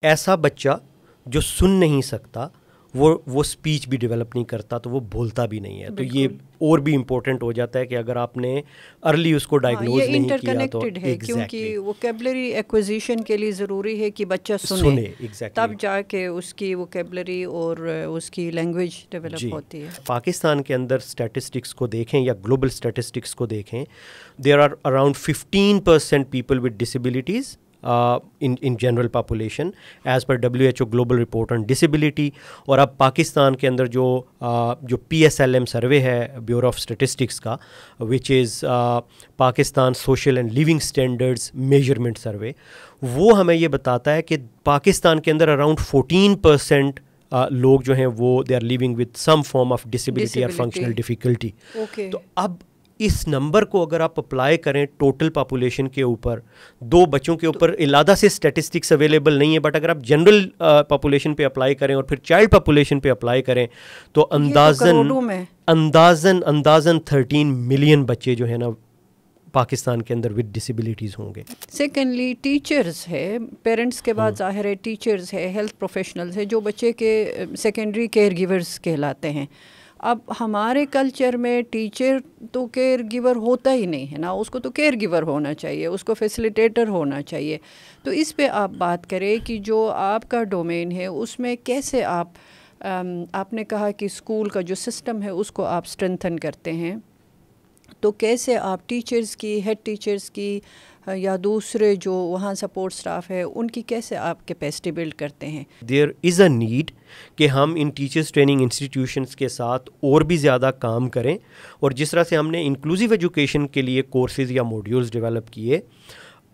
ایسا بچہ جو سن نہیں سکتا وہ اسپیچ بھی ڈیولپ نہیں کرتا تو وہ بولتا بھی نہیں ہے. تو یہ اور بھی امپورٹنٹ ہو جاتا ہے کہ اگر آپ نے ارلی اس کو ڈائگنوز نہیں کیا تو یہ انٹر کنیکٹڈ ہے کیونکہ ووکیبلری ایکوزیشن کے لیے ضروری ہے کہ بچہ سنے تب جا کے اس کی ووکیبلری اور اس کی لینگویج ڈیولپ ہوتی ہے. پاکستان کے اندر اسٹیٹسٹکس کو دیکھیں یا گلوبل اسٹیٹسٹکس کو دیکھیں, there are around 15% people with disabilities in general population as per WHO global report on disability. اور اب پاکستان کے اندر جو PSLM سروے ہے بیورو آف اسٹیٹسٹکس کا, which is Pakistan social and living standards measurement survey, وہ ہمیں یہ بتاتا ہے کہ پاکستان کے اندر اراؤنڈ 14% لوگ جو ہیں وہ they are living with some form of disability اور فنکشنل ڈیفیکلٹی. تو اب اس نمبر کو اگر آپ اپلائی کریں ٹوٹل پاپولیشن کے اوپر, 2 بچوں کے اوپر علادہ سے اسٹیٹسٹکس اویلیبل نہیں ہے, بٹ اگر آپ جنرل پاپولیشن پہ اپلائی کریں اور پھر چائلڈ پاپولیشن پہ اپلائی کریں تو اندازاً 13 ملین بچے جو ہیں نا پاکستان کے اندر ود ڈسیبلٹیز ہوں گے. سیکنڈلی ٹیچرز ہے, پیرنٹس کے بعد ظاہر ہے ٹیچرز ہے, ہیلتھ پروفیشنلز ہے جو بچے کے سیکنڈری کیئر گیورز کہلاتے ہیں. اب ہمارے کلچر میں ٹیچر تو کیئر گیور ہوتا ہی نہیں ہے نا, اس کو تو کیئر گیور ہونا چاہیے, اس کو فیسیلیٹیٹر ہونا چاہیے. تو اس پہ آپ بات کریں کہ جو آپ کا ڈومین ہے اس میں کیسے آپ نے کہا کہ اسکول کا جو سسٹم ہے اس کو آپ اسٹرینتھن کرتے ہیں, تو کیسے آپ ٹیچرز کی, ہیڈ ٹیچرز کی یا دوسرے جو وہاں سپورٹ سٹاف ہے ان کی کیسے آپ کیپیسٹی بلڈ کرتے ہیں؟ دیر از اے نیڈ کہ ہم ان ٹیچرس ٹریننگ انسٹیٹیوشنس کے ساتھ اور بھی زیادہ کام کریں, اور جس طرح سے ہم نے انکلوسیو ایجوکیشن کے لیے کورسز یا موڈیولز ڈیولپ کیے,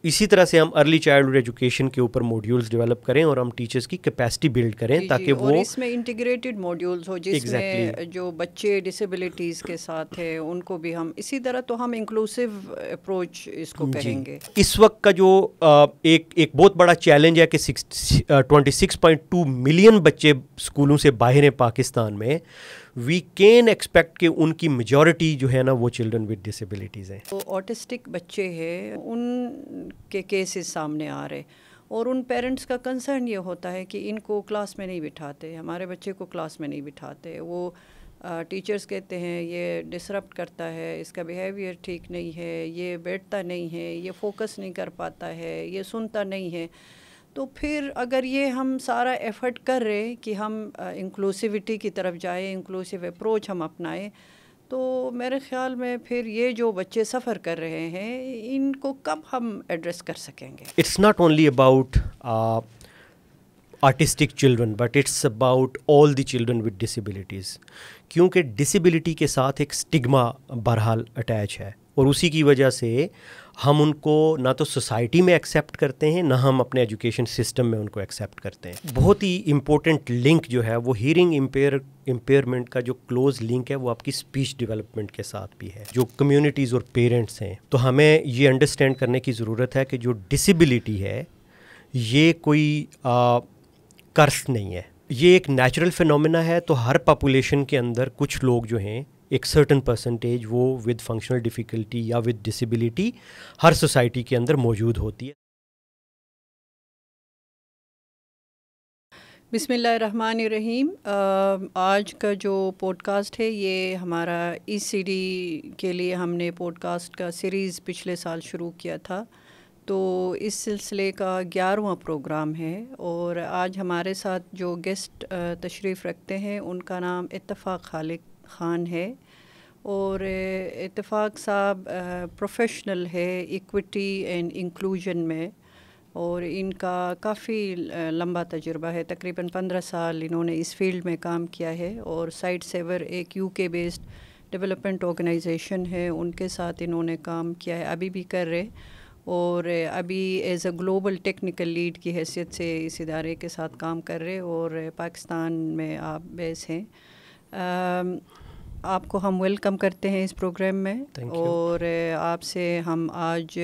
اسی طرح سے ہم ارلی چائلڈہڈ ایجوکیشن کے اوپر موڈیولز ڈیولپ کریں اور ہم ٹیچرز کی کیپیسٹی بلڈ کریں تاکہ وہ اس میں انٹیگریٹڈ موڈیولز ہو جس میں جو بچے ڈسیبلٹیز کے ساتھ ہیں ان کو بھی ہم اسی طرح, تو ہم انکلوسیو اپروچ اس کو کہیں گے. اس وقت کا جو ایک بہت بڑا چیلنج ہے کہ 26.2 ملین بچے اسکولوں سے باہر ہیں پاکستان میں, وی کین ایکسپیکٹ کہ ان کی میجورٹی جو ہے نا وہ چلڈرن ود ڈسیبلٹیز ہیں. تو آٹسٹک بچے ہیں ان کے کیسز سامنے آ رہے, اور ان پیرنٹس کا کنسرن یہ ہوتا ہے کہ ان کو کلاس میں نہیں بٹھاتے, ہمارے بچے کو کلاس میں نہیں بٹھاتے. وہ ٹیچرز کہتے ہیں یہ ڈسرپٹ کرتا ہے, اس کا بیہیویئر ٹھیک نہیں ہے, یہ بیٹھتا نہیں ہے, یہ فوکس نہیں کر پاتا ہے, یہ سنتا نہیں ہے. تو پھر اگر یہ ہم سارا ایفرٹ کر رہے کہ ہم انکلوسیوٹی کی طرف جائیں, انکلوسیو اپروچ ہم اپنائیں, تو میرے خیال میں پھر یہ جو بچے سفر کر رہے ہیں ان کو کب ہم ایڈریس کر سکیں گے؟ It's not only about artistic children but it's about all the children with disabilities, کیونکہ ڈسیبلٹی کے ساتھ ایک اسٹگما بہرحال اٹیچ ہے, اور اسی کی وجہ سے ہم ان کو نہ تو سوسائٹی میں ایکسیپٹ کرتے ہیں نہ ہم اپنے ایجوکیشن سسٹم میں ان کو ایکسیپٹ کرتے ہیں. بہت ہی امپورٹنٹ لنک جو ہے وہ ہیئرنگ امپیئرمنٹ کا جو کلوز لنک ہے وہ آپ کی اسپیچ ڈیولپمنٹ کے ساتھ بھی ہے. جو کمیونٹیز اور پیرنٹس ہیں, تو ہمیں یہ انڈرسٹینڈ کرنے کی ضرورت ہے کہ جو ڈسیبلٹی ہے یہ کوئی کرس نہیں ہے, یہ ایک نیچرل فینومینا ہے. تو ہر پاپولیشن کے اندر کچھ لوگ جو ہیں ایک سرٹن پرسنٹیج وہ ود فنکشنل ڈیفیکلٹی یا ود ڈسیبلٹی ہر سوسائٹی کے اندر موجود ہوتی ہے. بسم اللہ الرحمن الرحیم. آج کا جو پوڈ کاسٹ ہے یہ ہمارا ECD کے لیے ہم نے پوڈ کاسٹ کا سیریز پچھلے سال شروع کیا تھا, تو اس سلسلے کا 11واں پروگرام ہے. اور آج ہمارے ساتھ جو گیسٹ تشریف رکھتے ہیں ان کا نام اتفاق خالق خان ہے, اور اتفاق صاحب پروفیشنل ہے ایکوٹی اینڈ انکلوژن میں, اور ان کا کافی لمبا تجربہ ہے, تقریباً 15 سال انہوں نے اس فیلڈ میں کام کیا ہے. اور سائٹ سیور ایک UK بیسڈ ڈیولپمنٹ آرگنائزیشن ہے, ان کے ساتھ انہوں نے کام کیا ہے, ابھی بھی کر رہے, اور ابھی as a global technical lead کی حیثیت سے اس ادارے کے ساتھ کام کر رہے, اور پاکستان میں آپ بیس ہیں. آپ کو ہم ویلکم کرتے ہیں اس پروگرام میں, اور آپ سے ہم آج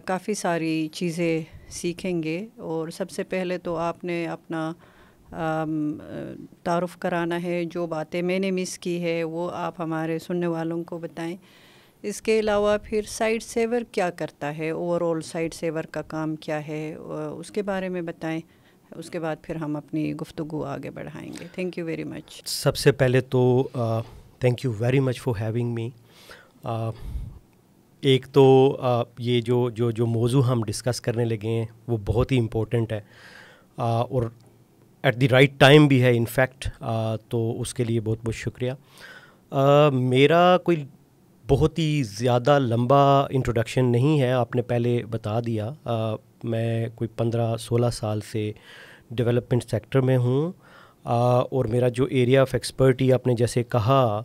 کافی ساری چیزیں سیکھیں گے. اور سب سے پہلے تو آپ نے اپنا تعارف کرانا ہے, جو باتیں میں نے مس کی ہے وہ آپ ہمارے سننے والوں کو بتائیں. اس کے علاوہ پھر سائٹ سیور کیا کرتا ہے, اوور آل سائٹ سیور کا کام کیا ہے, اس کے بارے میں بتائیں. اس کے بعد پھر ہم اپنی گفتگو آگے بڑھائیں گے. Thank you very much. سب سے پہلے تو thank you very much for having me. ایک تو یہ جو موضوع ہم ڈسکس کرنے لگے ہیں وہ بہت ہی امپورٹنٹ ہے اور ایٹ دی رائٹ ٹائم بھی ہے ان فیکٹ, تو اس کے لیے بہت بہت شکریہ. میرا کوئی بہت ہی زیادہ لمبا انٹروڈکشن نہیں ہے, آپ نے پہلے بتا دیا. میں کوئی 15-16 سال سے ڈیولپمنٹ سیکٹر میں ہوں, اور میرا جو ایریا آف ایکسپرٹی آپ نے جیسے کہا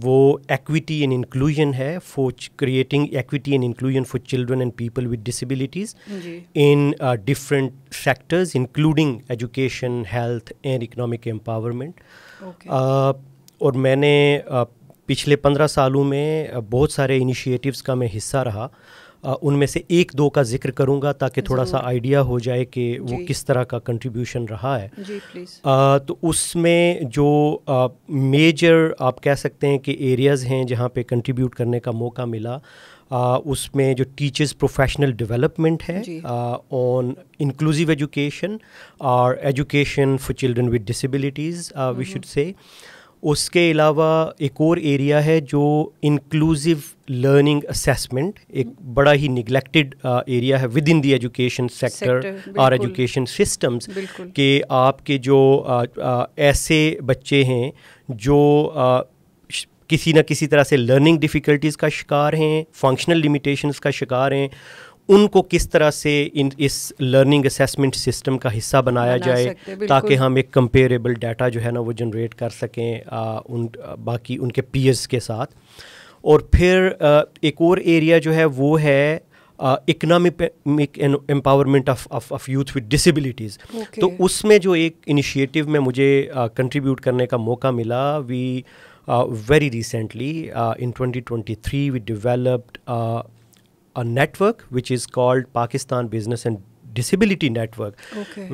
وہ ایکویٹی اینڈ انکلوژن ہے, for creating equity and inclusion for children and people with disabilities in different sectors including education, health and economic empowerment. اور میں نے پچھلے 15 سالوں میں بہت سارے انیشیٹیوز کا میں حصہ رہا. ان میں سے 1-2 کا ذکر کروں گا تاکہ تھوڑا سا آئیڈیا ہو جائے کہ وہ کس طرح کا کنٹریبیوشن رہا ہے. جی پلیز. تو اس میں جو میجر آپ کہہ سکتے ہیں کہ ایریاز ہیں جہاں پہ کنٹریبیوٹ کرنے کا موقع ملا, اس میں جو ٹیچرز پروفیشنل ڈیولپمنٹ ہے آن انکلوزیو ایجوکیشن اور education for children with disabilities we should say. اس کے علاوہ ایک اور ایریا ہے جو انکلوزیو لرننگ اسیسمنٹ, ایک بڑا ہی نگلیکٹڈ ایریا ہے with in the education sector اور ایجوکیشن سسٹمز, کہ آپ کے جو ایسے بچے ہیں جو کسی نہ کسی طرح سے لرننگ ڈیفیکلٹیز کا شکار ہیں, فنکشنل لمیٹیشنز کا شکار ہیں, ان کو کس طرح سے اس لرننگ اسیسمنٹ سسٹم کا حصہ بنایا جائے تاکہ ہم ایک کمپیریبل ڈیٹا جو ہے نا وہ جنریٹ کر سکیں باقی ان کے پیئرز کے ساتھ. اور پھر ایک اور ایریا جو ہے وہ ہے economic empowerment of youth with disabilities. تو اس میں جو ایک انیشیٹو میں مجھے کنٹریبیوٹ کرنے کا موقع ملا, وی very recently in 2023 we developed a network which is called Pakistan Business and Disability Network,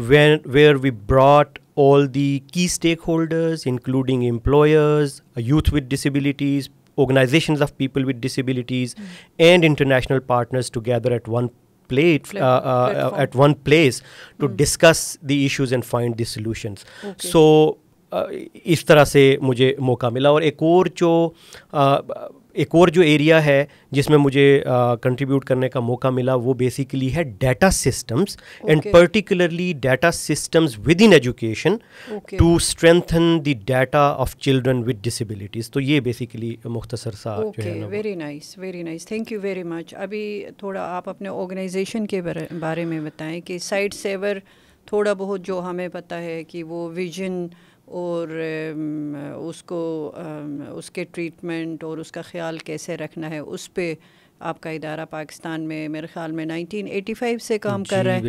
where we brought all the key stakeholders including employers, youth with disabilities, organizations of people with disabilities and international partners together at one place to discuss the issues and find the solutions. So اس طرح سے مجھے موقع ملا. اور ایک اور جو area ہے جس میں مجھے کنٹریبیوٹ کرنے کا موقع ملا وہ بیسیکلی ہے data systems, and particularly data systems within education to strengthen the data of children with disabilities. تو یہ بیسیکلی مختصر سا جو ہے نا. Very nice, very nice, thank you very much. ابھی تھوڑا آپ اپنے آرگنائزیشن کے بارے میں بتائیں کہ سائٹ سیور تھوڑا بہت جو ہمیں پتہ ہے کہ وہ ویژن اور اس کو اس کے ٹریٹمنٹ اور اس کا خیال کیسے رکھنا ہے, اس پہ آپ کا ادارہ پاکستان میں میرے خیال میں 1985 سے کام کر رہا ہے.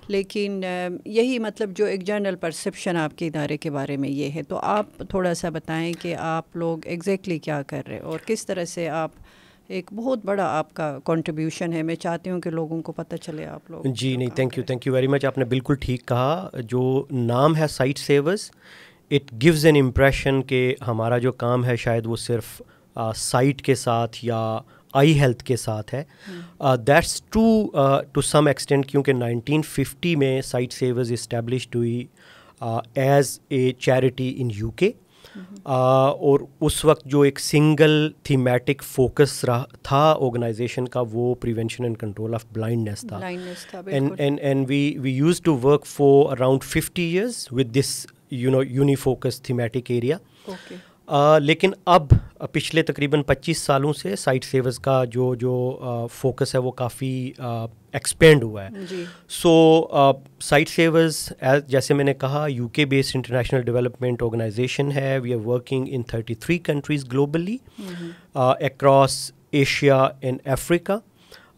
لیکن یہی مطلب جو ایک جنرل پرسیپشن آپ کے ادارے کے بارے میں یہ ہے, تو آپ تھوڑا سا بتائیں کہ آپ لوگ ایگزیکٹلی کیا کر رہے اور کس طرح سے آپ, ایک بہت بڑا آپ کا کنٹریبیوشن ہے, میں چاہتی ہوں کہ لوگوں کو پتہ چلے آپ لوگ. جی نہیں, تھینک یو ویری مچ. آپ نے بالکل ٹھیک کہا. جو نام ہے Sightsavers, it gives an impression کہ ہمارا جو کام ہے شاید وہ صرف سائٹ کے ساتھ یا آئی ہیلتھ کے ساتھ ہے. دیٹس ٹو سم ایکسٹینٹ, کیونکہ 1950 میں سائٹ سیورز اسٹیبلشڈ ہوئی as a charity in UK, اور اس وقت جو ایک سنگل تھیمیٹک فوکس تھا آرگنائزیشن کا وہ prevention and control of blindness تھا. And we use to work for around 50 years with this unifocus thematic area. لیکن اب پچھلے تقریباً 25 سالوں سے سائٹ سیورز کا جو فوکس ہے وہ کافی ایکسپینڈ ہوا ہے. سو سائٹ سیورز جیسے میں نے کہا UK based international development organization ہے. We are working in 33 countries globally across Asia and Africa.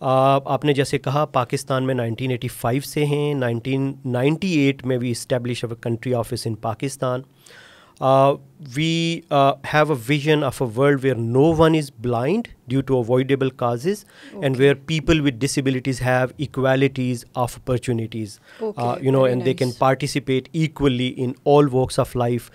آپ نے جیسے کہا پاکستان میں 1985 سے ہیں. 1998 میں we establish our country office in Pakistan. We have a vision of a world where no one is blind due to avoidable causes, and where people with disabilities have equalities of opportunities, and they can participate equally in all walks of life,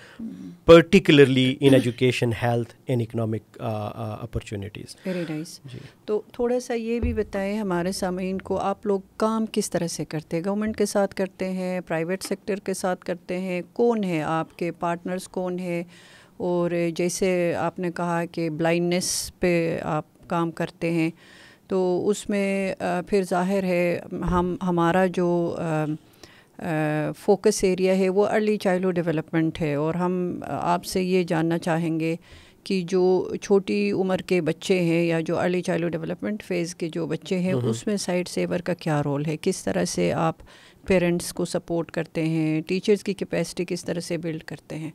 particularly in education, health and economic opportunities. Very nice. تو تھوڑا سا یہ بھی بتائیں ہمارے سامعین کو, آپ لوگ کام کس طرح سے کرتے ہیں؟ گورنمنٹ کے ساتھ کرتے ہیں, پرائیویٹ سیکٹر کے ساتھ کرتے ہیں, کون ہے آپ کے پارٹنرز, کون ہے؟ اور جیسے آپ نے کہا کہ بلائنڈنس پہ آپ کام کرتے ہیں, تو اس میں پھر ظاہر ہے ہمارا جو فوکس ایریا ہے وہ ارلی چائلڈہڈ ڈیولپمنٹ ہے, اور ہم آپ سے یہ جاننا چاہیں گے کہ جو چھوٹی عمر کے بچے ہیں یا جو ارلی چائلڈہڈ ڈیولپمنٹ فیز کے جو بچے ہیں, اس میں سائٹ سیور کا کیا رول ہے؟ کس طرح سے آپ پیرنٹس کو سپورٹ کرتے ہیں, ٹیچرز کی کیپیسٹی کس طرح سے بلڈ کرتے ہیں؟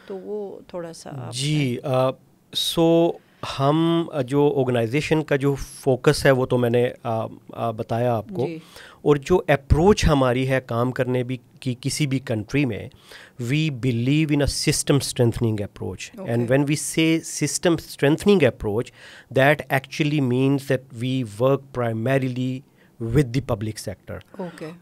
تو وہ تھوڑا سا جی. سو ہم جو آرگنائزیشن کا جو فوکس ہے وہ تو میں نے بتایا آپ کو, اور جو اپروچ ہماری ہے کام کرنے کی کسی بھی کنٹری میں, we believe in a system strengthening approach. And when we say system strengthening approach, that actually means that we work primarily with the public sector.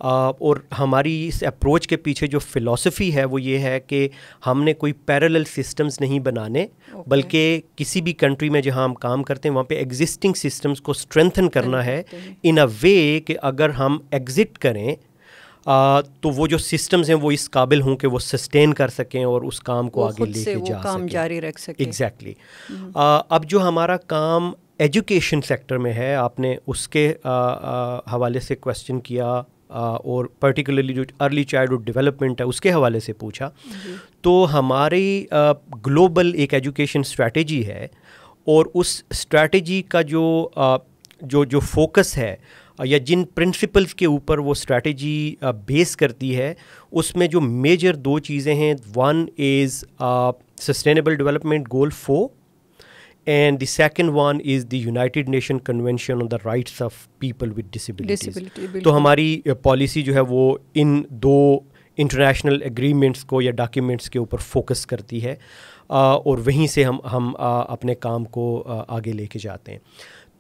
اور ہماری اس اپروچ کے پیچھے جو فلاسفی ہے وہ یہ ہے کہ ہم نے کوئی پیرالل سسٹمز نہیں بنانے, بلکہ کسی بھی کنٹری میں جہاں ہم کام کرتے ہیں وہاں پہ ایگزسٹنگ سسٹمز کو اسٹرینتھن کرنا ہے ان اے وے کہ اگر ہم ایگزٹ کریں تو وہ جو سسٹمز ہیں وہ اس قابل ہوں کہ وہ سسٹین کر سکیں اور اس کام کو آگے لے کے جا سکیں, جاری رکھ سکیں. ایگزیکٹلی. اب جو ہمارا کام ایجوکیشن سیکٹر میں ہے, آپ نے اس کے حوالے سے کویسچن کیا, اور پرٹیکولرلی جو ارلی چائلڈہڈ ڈیولپمنٹ ہے اس کے حوالے سے پوچھا, تو ہماری گلوبل ایک ایجوکیشن اسٹریٹجی ہے, اور اس اسٹریٹجی کا جو فوکس ہے یا جن پرنسپلز کے اوپر وہ اسٹریٹجی بیس کرتی ہے, اس میں جو میجر دو چیزیں ہیں, one is sustainable development goal 4, and the second one is the United Nations Convention on the Rights of People with Disabilities. تو ہماری پالیسی جو ہے وہ ان دو انٹرنیشنل ایگریمنٹس کو یا ڈاکیومنٹس کے اوپر فوکس کرتی ہے, اور وہیں سے ہم اپنے کام کو آگے لے کے جاتے ہیں.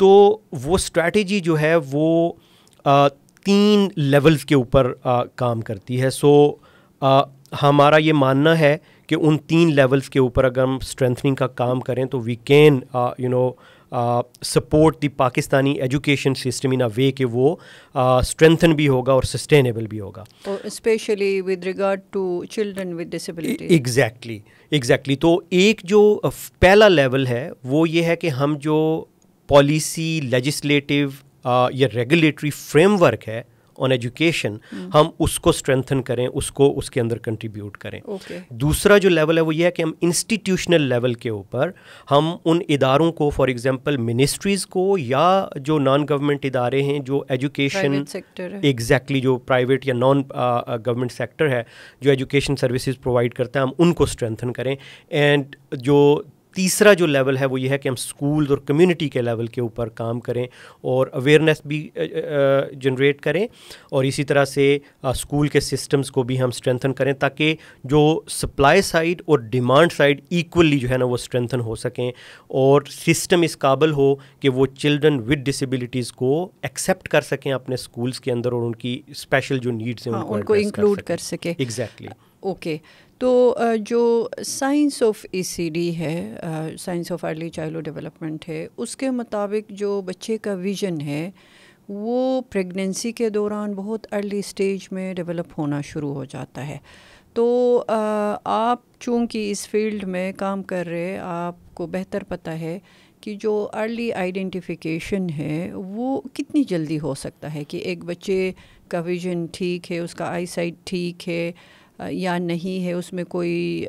تو وہ اسٹریٹجی جو ہے وہ 3 لیولز کے اوپر کام کرتی ہے. سو ہمارا یہ ماننا ہے کہ ان 3 لیولز کے اوپر اگر ہم اسٹرینتھننگ کا کام کریں تو we can support the Pakistani education system in a way کہ وہ اسٹرینتھن بھی ہوگا اور سسٹینیبل بھی ہوگا, especially with regard to children with disability. Exactly. تو ایک جو پہلا لیول ہے وہ یہ ہے کہ ہم جو پالیسی, لیجسلیٹو یا ریگولیٹری فریم ورک ہے آن ایجوکیشن, ہم اس کو اسٹرینتھن کریں, اس کے اندر کنٹریبیوٹ کریں. دوسرا جو لیول ہے وہ یہ ہے کہ ہم انسٹیٹیوشنل لیول کے اوپر ہم ان اداروں کو, فار ایگزامپل منسٹریز کو یا جو نان گورنمنٹ ادارے ہیں جو ایجوکیشن ایگزیکٹلی جو پرائیویٹ یا نان گورنمنٹ سیکٹر ہے جو ایجوکیشن سروسز پرووائڈ کرتا ہے, ہم ان کو اسٹرینتھن کریں. اینڈ جو تیسرا جو لیول ہے وہ یہ ہے کہ ہم اسکولز اور کمیونٹی کے لیول کے اوپر کام کریں اور اویئرنیس بھی جنریٹ کریں, اور اسی طرح سے اسکول کے سسٹمز کو بھی ہم اسٹرینتھن کریں تاکہ جو سپلائی سائڈ اور ڈیمانڈ سائڈ ایکولی جو ہے نا وہ اسٹرینتھن ہو سکیں, اور سسٹم اس قابل ہو کہ وہ چلڈرن ود ڈسیبلٹیز کو ایکسیپٹ کر سکیں اپنے اسکولس کے اندر, اور ان کی اسپیشل جو نیڈس ہیں ان کو انکلوڈ کر سکیں. ایگزیکٹلی. اوکے. تو جو science of E C D ہے, science of early childhood development ہے, اس کے مطابق جو بچے کا ویژن ہے وہ پریگننسی کے دوران بہت ارلی سٹیج میں ڈیولپ ہونا شروع ہو جاتا ہے. تو آپ چونکہ اس فیلڈ میں کام کر رہے, آپ کو بہتر پتہ ہے کہ جو ارلی آئیڈینٹیفیکیشن ہے وہ کتنی جلدی ہو سکتا ہے کہ ایک بچے کا ویژن ٹھیک ہے, اس کا آئی سائٹ ٹھیک ہے یا نہیں ہے, اس میں کوئی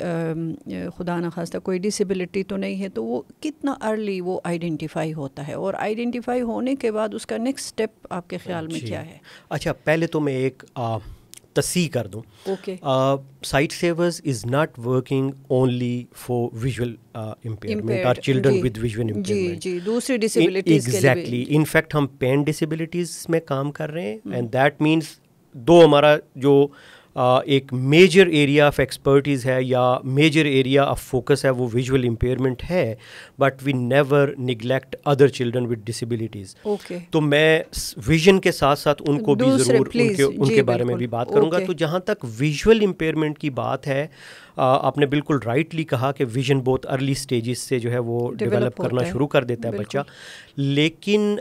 خدا نخواستہ کوئی ڈسیبلٹی تو نہیں ہے, تو وہ کتنا ارلی وہ آئیڈینٹیفائی ہوتا ہے, اور آئیڈینٹیفائی ہونے کے بعد اس کا نیکسٹ اسٹیپ آپ کے خیال میں کیا ہے؟ اچھا, پہلے تو میں ایک تصحیح کر دوں. Sightsavers is not working only for visual impairment اور چلڈرن ود ویژول امپیئرمنٹ. جی, دوسری ڈسیبلٹیز کے لیے. ایگزیکٹلی. ان فیکٹ ہم پین ڈسیبلٹیز میں کام کر رہے ہیں, اینڈ دیٹ مینس دو ہمارا جو ایک میجر ایریا آف ایکسپرٹیز ہے یا میجر ایریا آف فوکس ہے وہ ویژول امپیئرمنٹ ہے, but we never neglect other children with disabilities. تو میں ویژن کے ساتھ ساتھ ان کو بھی ضرور ان کے بارے میں بھی بات کروں گا. تو جہاں تک ویژول امپیئرمنٹ کی بات ہے, آپ نے بالکل رائٹلی کہا کہ ویژن بہت ارلی سٹیجز سے جو ہے وہ ڈیولپ کرنا شروع کر دیتا ہے بچہ, لیکن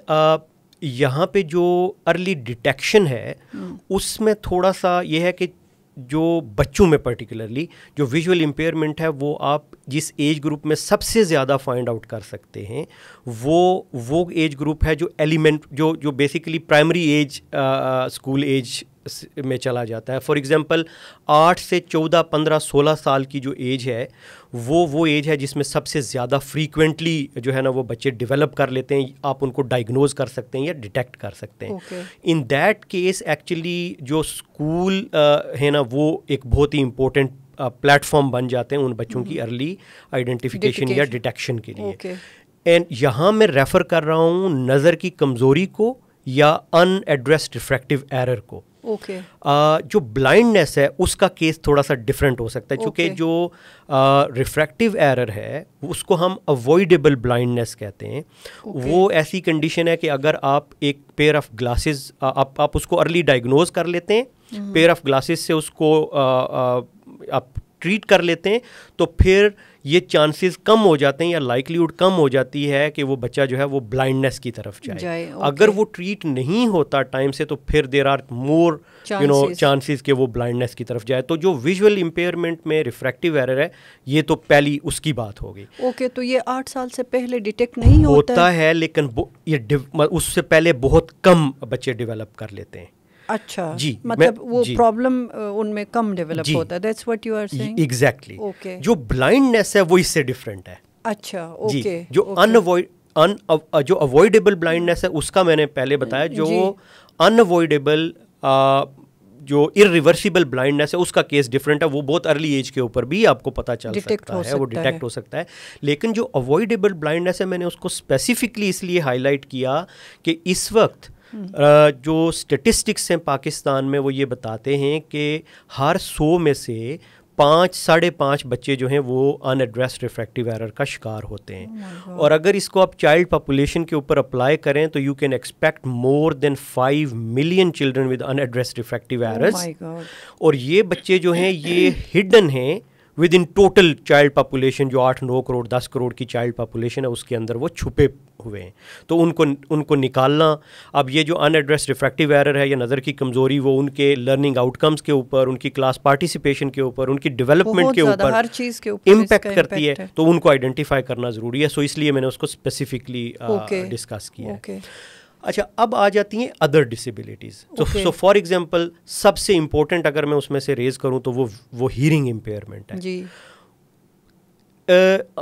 یہاں پہ جو ارلی ڈیٹیکشن ہے اس میں تھوڑا سا یہ ہے کہ جو بچوں میں پرٹیکولرلی جو ویژول امپیئرمنٹ ہے وہ آپ جس ایج گروپ میں سب سے زیادہ فائنڈ آؤٹ کر سکتے ہیں وہ ایج گروپ ہے جو ایلیمنٹ جو basically primary age school age میں چلا جاتا ہے. فار ایگزامپل 8 سے 14 15 16 سال کی جو ایج ہے وہ ایج ہے جس میں سب سے زیادہ فریکوینٹلی جو ہے نا وہ بچے ڈیولپ کر لیتے ہیں, آپ ان کو ڈائگنوز کر سکتے ہیں یا ڈیٹیکٹ کر سکتے ہیں. ان دیٹ کیس ایکچولی جو اسکول ہے نا وہ ایک بہت ہی امپورٹنٹ پلیٹ فارم بن جاتے ہیں ان بچوں کی ارلی آئیڈینٹیفیکیشن یا ڈیٹیکشن کے لیے. اینڈ یہاں میں ریفر کر رہا ہوں نظر کی کمزوری کو یا ان ایڈریسڈ ریفریکٹیو ایرر کو. جو بلائنڈنیس ہے اس کا کیس تھوڑا سا ڈفرینٹ ہو سکتا ہے, چونکہ جو ریفریکٹیو ایرر ہے اس کو ہم اوائڈیبل بلائنڈنیس کہتے ہیں. وہ ایسی کنڈیشن ہے کہ اگر آپ ایک پیئر آف گلاسز آپ اس کو ارلی ڈائگنوز کر لیتے ہیں, پیئر آف گلاسز سے اس کو آپ ٹریٹ کر لیتے ہیں, تو پھر یہ چانسز کم ہو جاتے ہیں یا لائکلیہڈ کم ہو جاتی ہے کہ وہ بچہ جو ہے وہ بلائنڈنیس کی طرف جائے. اگر وہ ٹریٹ نہیں ہوتا ٹائم سے تو پھر دیر آر مور چانسز کہ وہ بلائنڈنیس کی طرف جائے. تو جو ویژول امپیئرمنٹ میں ریفریکٹیو ایرر ہے یہ تو پہلی اس کی بات ہوگی. تو یہ 8 سال سے پہلے ڈیٹیکٹ نہیں ہوتا ہے, لیکن اس سے پہلے بہت کم بچے ڈیولپ کر لیتے ہیں. اچھا جی, مطلب وہ پرابلم ان میں کم ڈیولپ ہوتا ہے. That's what you are seeing. Exactly. جو بلائنڈنیس ہے وہ اس سے ڈفرینٹ ہے. اچھا اوکے. جو اوائڈیبل بلائنڈنیس ہے اس کا میں نے پہلے بتایا. جو ان اوائڈیبل جو ارریورسیبل بلائنڈنیس ہے اس کا کیس ڈفرینٹ ہے. وہ بہت ارلی ایج کے اوپر بھی آپ کو پتہ چل سکتا ہے, وہ ڈیٹیکٹ ہو سکتا ہے. لیکن جو اوائڈیبل بلائنڈنیس ہے میں نے اس کو اسپیسیفکلی اس لیے ہائی لائٹ کیا کہ اس وقت جو اسٹیٹسٹکس ہیں پاکستان میں وہ یہ بتاتے ہیں کہ ہر 100 میں سے 5-5.5 بچے جو ہیں وہ ان ایڈریسڈ ریفریکٹیو ایرر کا شکار ہوتے ہیں. اور اگر اس کو آپ چائلڈ پاپولیشن کے اوپر اپلائی کریں تو you can expect more than 5 million children with unaddressed refractive errors. اور یہ بچے جو ہیں یہ ہڈن ہیں within total child population جو 8-9 کروڑ 10 کروڑ کی چائلڈ پاپولیشن ہے اس کے اندر وہ چھپے ہوئے ہیں. تو ان کو نکالنا, اب یہ جو ان ایڈریس ریفریکٹیو ایرر ہے یا نظر کی کمزوری وہ ان کے لرننگ آؤٹ کمز کے اوپر, ان کی کلاس پارٹیسپیشن کے اوپر, ان کی ڈیولپمنٹ کے اوپر ہر چیز کے اوپر امپیکٹ کرتی ہے. تو ان کو آئیڈینٹیفائی کرنا ضروری ہے. سو اس لیے میں نے اس کو اسپیسیفکلی ڈسکس کیا ہے. اچھا, اب آ جاتی ہیں other disabilities. So for example سب سے امپورٹنٹ اگر میں اس میں سے ریز کروں تو وہ ہیئرنگ امپیئرمنٹ ہے. جی,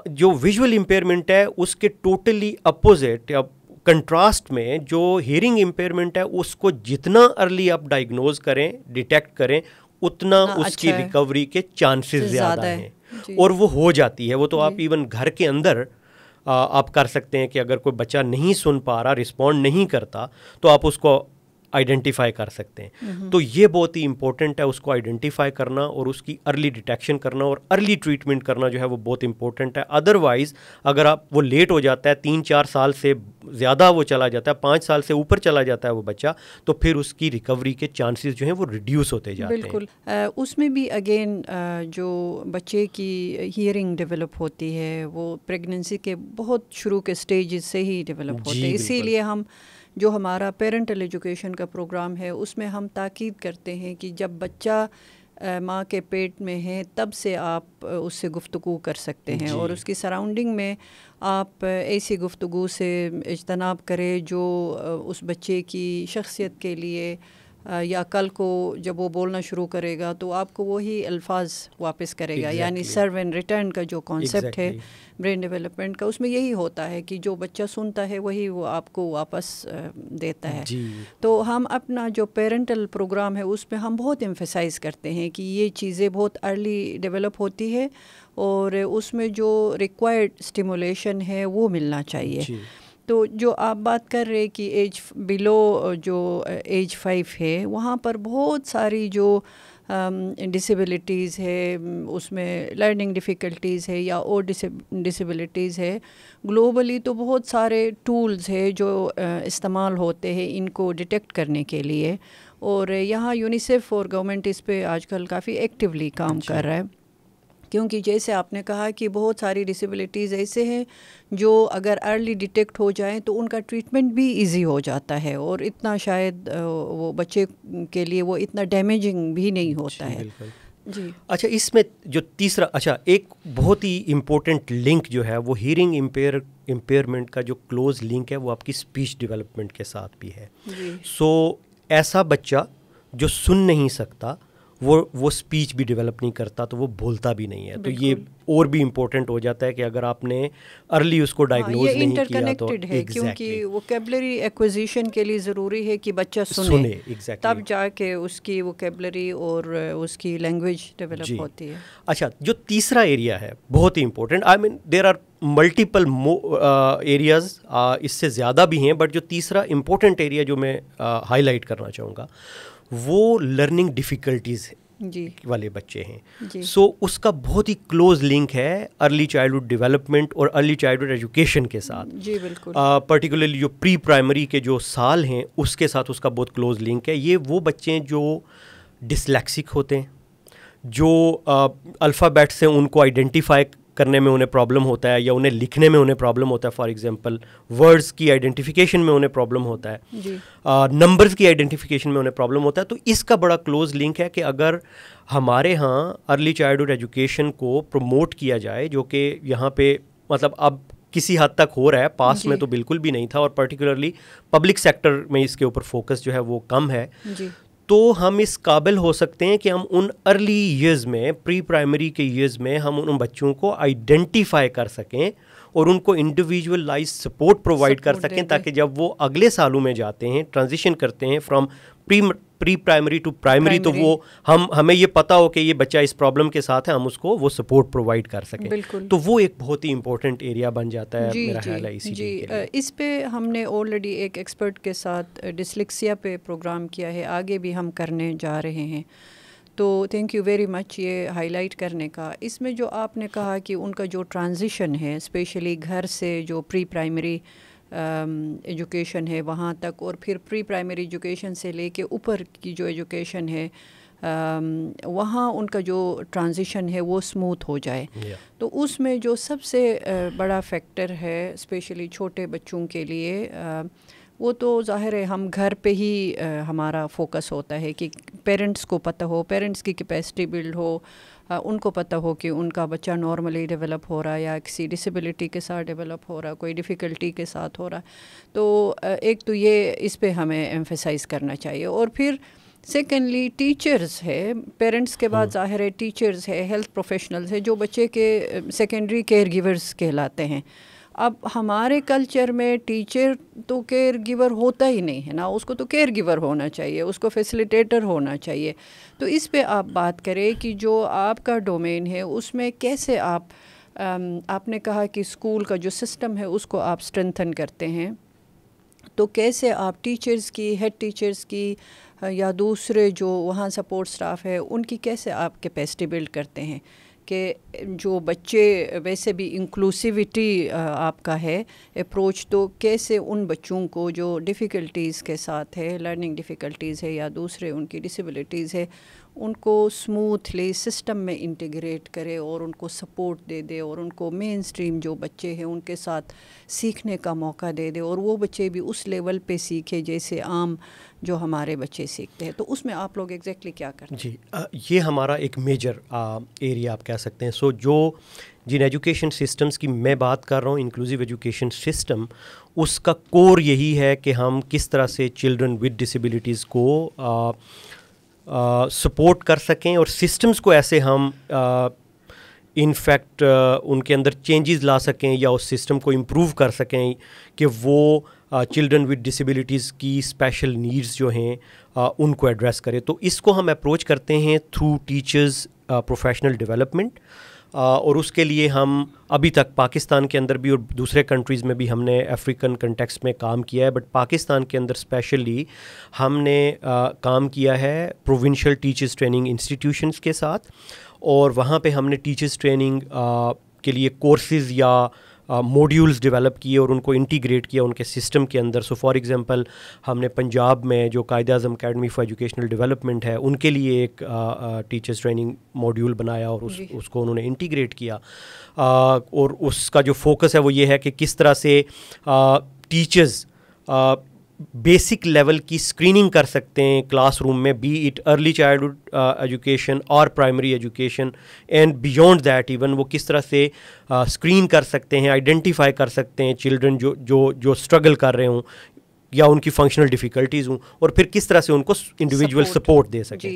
جو ویژول امپیئرمنٹ ہے اس کے ٹوٹلی اپوزٹ یا کنٹراسٹ میں جو ہیئرنگ امپیئرمنٹ ہے اس کو جتنا ارلی آپ ڈائگنوز کریں ڈیٹیکٹ کریں اتنا اس کی ریکوری کے چانسز زیادہ ہیں. اور وہ ہو جاتی ہے. وہ تو آپ ایون گھر کے اندر آپ کر سکتے ہیں کہ اگر کوئی بچہ نہیں سن پا رہا, رسپونڈ نہیں کرتا, تو آپ اس کو آئیڈینٹیفائی کر سکتے ہیں. تو یہ بہت ہی امپورٹنٹ ہے اس کو آئیڈینٹیفائی کرنا اور اس کی ارلی ڈیٹیکشن کرنا اور ارلی ٹریٹمنٹ کرنا جو ہے وہ بہت امپورٹنٹ ہے. ادروائز اگر آپ وہ لیٹ ہو جاتا ہے 3-4 سال سے زیادہ وہ چلا جاتا ہے 5 سال سے اوپر چلا جاتا ہے وہ بچہ, تو پھر اس کی ریکوری کے چانسز جو ہیں وہ ریڈیوس ہوتے جاتے ہیں. بالکل. اس میں بھی اگین جو بچے کی ہیئرنگ ڈیولپ ہوتی ہے وہ پریگننسی کے بہت شروع کے سٹیجز سے ہی ڈیولپ ہوتے ہیں. اسی لیے ہم جو ہمارا پیرنٹل ایجوکیشن کا پروگرام ہے اس میں ہم تاکید کرتے ہیں کہ جب بچہ ماں کے پیٹ میں ہے تب سے آپ اس سے گفتگو کر سکتے ہیں. اور اس کی سراؤنڈنگ میں آپ ایسی گفتگو سے اجتناب کریں جو اس بچے کی شخصیت کے لیے یا کل کو جب وہ بولنا شروع کرے گا تو آپ کو وہی الفاظ واپس کرے گا. یعنی سرو اینڈ ریٹرن کا جو کانسیپٹ ہے برین ڈیولپمنٹ کا, اس میں یہی ہوتا ہے کہ جو بچہ سنتا ہے وہی وہ آپ کو واپس دیتا ہے. تو ہم اپنا جو پیرنٹل پروگرام ہے اس میں ہم بہت ایمفیسائز کرتے ہیں کہ یہ چیزیں بہت ارلی ڈیولپ ہوتی ہے اور اس میں جو ریکوائرڈ اسٹیمولیشن ہے وہ ملنا چاہیے. تو جو آپ بات کر رہے کہ ایج بلو جو ایج 5 ہے وہاں پر بہت ساری جو ڈسیبلٹیز ہے, اس میں لرننگ ڈیفیکلٹیز ہے یا اور ڈسیبلٹیز ہے, گلوبلی تو بہت سارے ٹولز ہے جو استعمال ہوتے ہیں ان کو ڈیٹیکٹ کرنے کے لیے, اور یہاں یونیسیف اور گورنمنٹ اس پہ آج کل کافی ایکٹیولی کام کر رہا ہے, کیونکہ جیسے آپ نے کہا کہ بہت ساری ڈسیبلٹیز ایسے ہیں جو اگر ارلی ڈیٹیکٹ ہو جائیں تو ان کا ٹریٹمنٹ بھی ایزی ہو جاتا ہے, اور اتنا شاید وہ بچے کے لیے وہ اتنا ڈیمیجنگ بھی نہیں ہوتا ہے. جی اچھا, اس میں جو تیسرا ایک بہت ہی امپورٹنٹ لنک جو ہے وہ ہیئرنگ امپیئرمنٹ کا جو کلوز لنک ہے وہ آپ کی اسپیچ ڈیولپمنٹ کے ساتھ بھی ہے. سو ایسا بچہ جو سن نہیں سکتا وہ اسپیچ بھی ڈیولپ نہیں کرتا تو وہ بولتا بھی نہیں ہے, تو یہ اور بھی امپورٹنٹ ہو جاتا ہے کہ اگر آپ نے ارلی اس کو ڈائگنوز نہیں کیا تو ہے, کیونکہ ووکیبلری ایکوزیشن کے لیے ضروری ہے کہ بچہ سنے تب جا کے اس کی ووکیبلری اور اس کی لینگویج ڈیولپ ہوتی ہے. اچھا, جو تیسرا ایریا ہے بہت ہی important, I mean there are multiple areas, اس سے زیادہ بھی ہیں, بٹ جو تیسرا امپورٹنٹ ایریا جو میں ہائی لائٹ کرنا چاہوں گا وہ لرننگ ڈیفیکلٹیز والے بچے ہیں. سو اس کا بہت ہی کلوز لنک ہے ارلی چائلڈہڈ ڈیولپمنٹ اور ارلی چائلڈہڈ ایجوکیشن کے ساتھ. جی بالکل, پرٹیکولرلی جو پری پرائمری کے جو سال ہیں اس کے ساتھ اس کا بہت کلوز لنک ہے. یہ وہ بچے ہیں جو ڈسلیکسک ہوتے ہیں, جو الفابیٹ سے ان کو آئیڈینٹیفائی کرنے میں انہیں پرابلم ہوتا ہے یا انہیں لکھنے میں انہیں پرابلم ہوتا ہے, فار ایگزامپل ورڈز کی آئیڈینٹیفیکیشن میں انہیں پرابلم ہوتا ہے, نمبرز کی آئیڈینٹیفیکیشن میں انہیں پرابلم ہوتا ہے. تو اس کا بڑا کلوز لنک ہے کہ اگر ہمارے ہاں ارلی چائلڈہڈ ایجوکیشن کو پروموٹ کیا جائے, جو کہ یہاں پہ مطلب اب کسی حد تک ہو رہا ہے, پاس میں تو بالکل بھی نہیں تھا, اور پرٹیکولرلی پبلک سیکٹر میں اس کے اوپر فوکس جو ہے وہ کم ہے, تو ہم اس قابل ہو سکتے ہیں کہ ہم ان ارلی ایئرز میں, پری پرائمری کے ایئرز میں ہم ان بچوں کو آئیڈینٹیفائی کر سکیں اور ان کو انڈیویجولائز سپورٹ پرووائڈ کر سکیں, تاکہ جب وہ اگلے سالوں میں جاتے ہیں, ٹرانزیشن کرتے ہیں from pre primary to primary, تو وہ ہمیں یہ پتہ ہو کہ یہ بچہ اس پرابلم کے ساتھ ہے, ہم اس کو وہ سپورٹ پرووائڈ کر سکیں. تو وہ ایک بہت ہی امپورٹنٹ ایریا بن جاتا ہے میرا خیال ہے. جی اس پہ ہم نے آلریڈی ایک ایکسپرٹ کے ساتھ ڈسلیکسیا پہ پروگرام کیا ہے, آگے بھی ہم کرنے جا رہے ہیں. تو تھینک یو ویری مچ یہ ہائی لائٹ کرنے کا. اس میں جو آپ نے کہا کہ ان کا جو ٹرانزیشن ہے اسپیشلی گھر سے جو پری پرائمری ایجوکیشن ہے وہاں تک, اور پھر پری پرائمری ایجوکیشن سے لے کے اوپر کی جو ایجوکیشن ہے وہاں ان کا جو ٹرانزیشن ہے وہ اسموتھ ہو جائے. تو اس میں جو سب سے بڑا فیکٹر ہے اسپیشلی چھوٹے بچوں کے لیے, وہ تو ظاہر ہے ہم گھر پہ ہی ہمارا فوکس ہوتا ہے کہ پیرنٹس کو پتہ ہو, پیرنٹس کی کیپیسٹی بلڈ ہو, ان کو پتہ ہو کہ ان کا بچہ نارملی ڈیولپ ہو رہا ہے یا کسی ڈسیبلٹی کے ساتھ ڈیولپ ہو رہا ہے, کوئی ڈیفیکلٹی کے ساتھ ہو رہا ہے. تو ایک تو یہ اس پہ ہمیں ایمفیسائز کرنا چاہیے. اور پھر سیکنڈلی ٹیچرز ہے, پیرنٹس کے بعد ظاہر ہے ٹیچرز ہے, ہیلتھ پروفیشنلز ہے, جو بچے کے سیکنڈری کیئر گیورز کہلاتے ہیں. اب ہمارے کلچر میں ٹیچر تو کیئر گیور ہوتا ہی نہیں ہے نا, اس کو تو کیئر گیور ہونا چاہیے, اس کو فیسیلیٹیٹر ہونا چاہیے. تو اس پہ آپ بات کریں کہ جو آپ کا ڈومین ہے اس میں کیسے آپ نے کہا کہ اسکول کا جو سسٹم ہے اس کو آپ اسٹرینتھن کرتے ہیں, تو کیسے آپ ٹیچرز کی, ہیڈ ٹیچرز کی یا دوسرے جو وہاں سپورٹ سٹاف ہے ان کی کیسے آپ کیپیسٹی بلڈ کرتے ہیں کہ جو بچے ویسے بھی انکلوسیوٹی آپ کا ہے اپروچ, تو کیسے ان بچوں کو جو ڈیفیکلٹیز کے ساتھ ہے, لرننگ ڈیفیکلٹیز ہے یا دوسرے ان کی ڈسیبلٹیز ہے, ان کو اسموتھلی سسٹم میں انٹیگریٹ کرے اور ان کو سپورٹ دے دے, اور ان کو مین اسٹریم جو بچے ہیں ان کے ساتھ سیکھنے کا موقع دے دے, اور وہ بچے بھی اس لیول پہ سیکھے جیسے عام جو ہمارے بچے سیکھتے ہیں. تو اس میں آپ لوگ ایگزیکٹلی کیا کرتے ہیں؟ جی یہ ہمارا ایک میجر ایریا آپ کہہ سکتے ہیں. سو جو جن ایجوکیشن سسٹمز کی میں بات کر رہا ہوں, انکلوسیو ایجوکیشن سسٹم, اس کا کور یہی ہے کہ ہم کس طرح سے چلڈرن ود ڈسیبلٹیز کو سپورٹ کر سکیں, اور سسٹمز کو ایسے ہم انفیکٹ ان کے اندر چینجز لا سکیں یا اس سسٹم کو امپروو کر سکیں کہ وہ چلڈرن ود ڈسیبلٹیز کی اسپیشل نیڈز جو ہیں ان کو ایڈریس کرے. تو اس کو ہم اپروچ کرتے ہیں تھرو ٹیچرز پروفیشنل ڈیولپمنٹ, اور اس کے لیے ہم ابھی تک پاکستان کے اندر بھی اور دوسرے کنٹریز میں بھی ہم نے افریقن کنٹیکسٹ میں کام کیا ہے, بٹ پاکستان کے اندر اسپیشلی ہم نے کام کیا ہے پروونشل ٹیچرز ٹریننگ انسٹیٹیوشنس کے ساتھ, اور وہاں پہ ہم نے ٹیچرز ٹریننگ کے لیے کورسز یا موڈیولز ڈیولپ کیے اور ان کو انٹیگریٹ کیا ان کے سسٹم کے اندر. سو فار ایگزامپل ہم نے پنجاب میں جو Quaid Azam academy for educational development ہے ان کے لیے ایک ٹیچرز ٹریننگ موڈیول بنایا اور اس کو انہوں نے انٹیگریٹ کیا, اور اس کا جو فوکس ہے وہ یہ ہے کہ کس طرح سے ٹیچرز بیسک لیول کی اسکریننگ کر سکتے ہیں کلاس روم میں, be it early childhood education اور primary education and beyond that even, وہ کس طرح سے اسکرین کر سکتے ہیں, آئیڈینٹیفائی کر سکتے ہیں چلڈرن جو اسٹرگل کر رہے ہوں یا ان کی فنکشنل ڈیفیکلٹیز ہوں, اور پھر کس طرح سے ان کو انڈیویجول سپورٹ دے سکیں.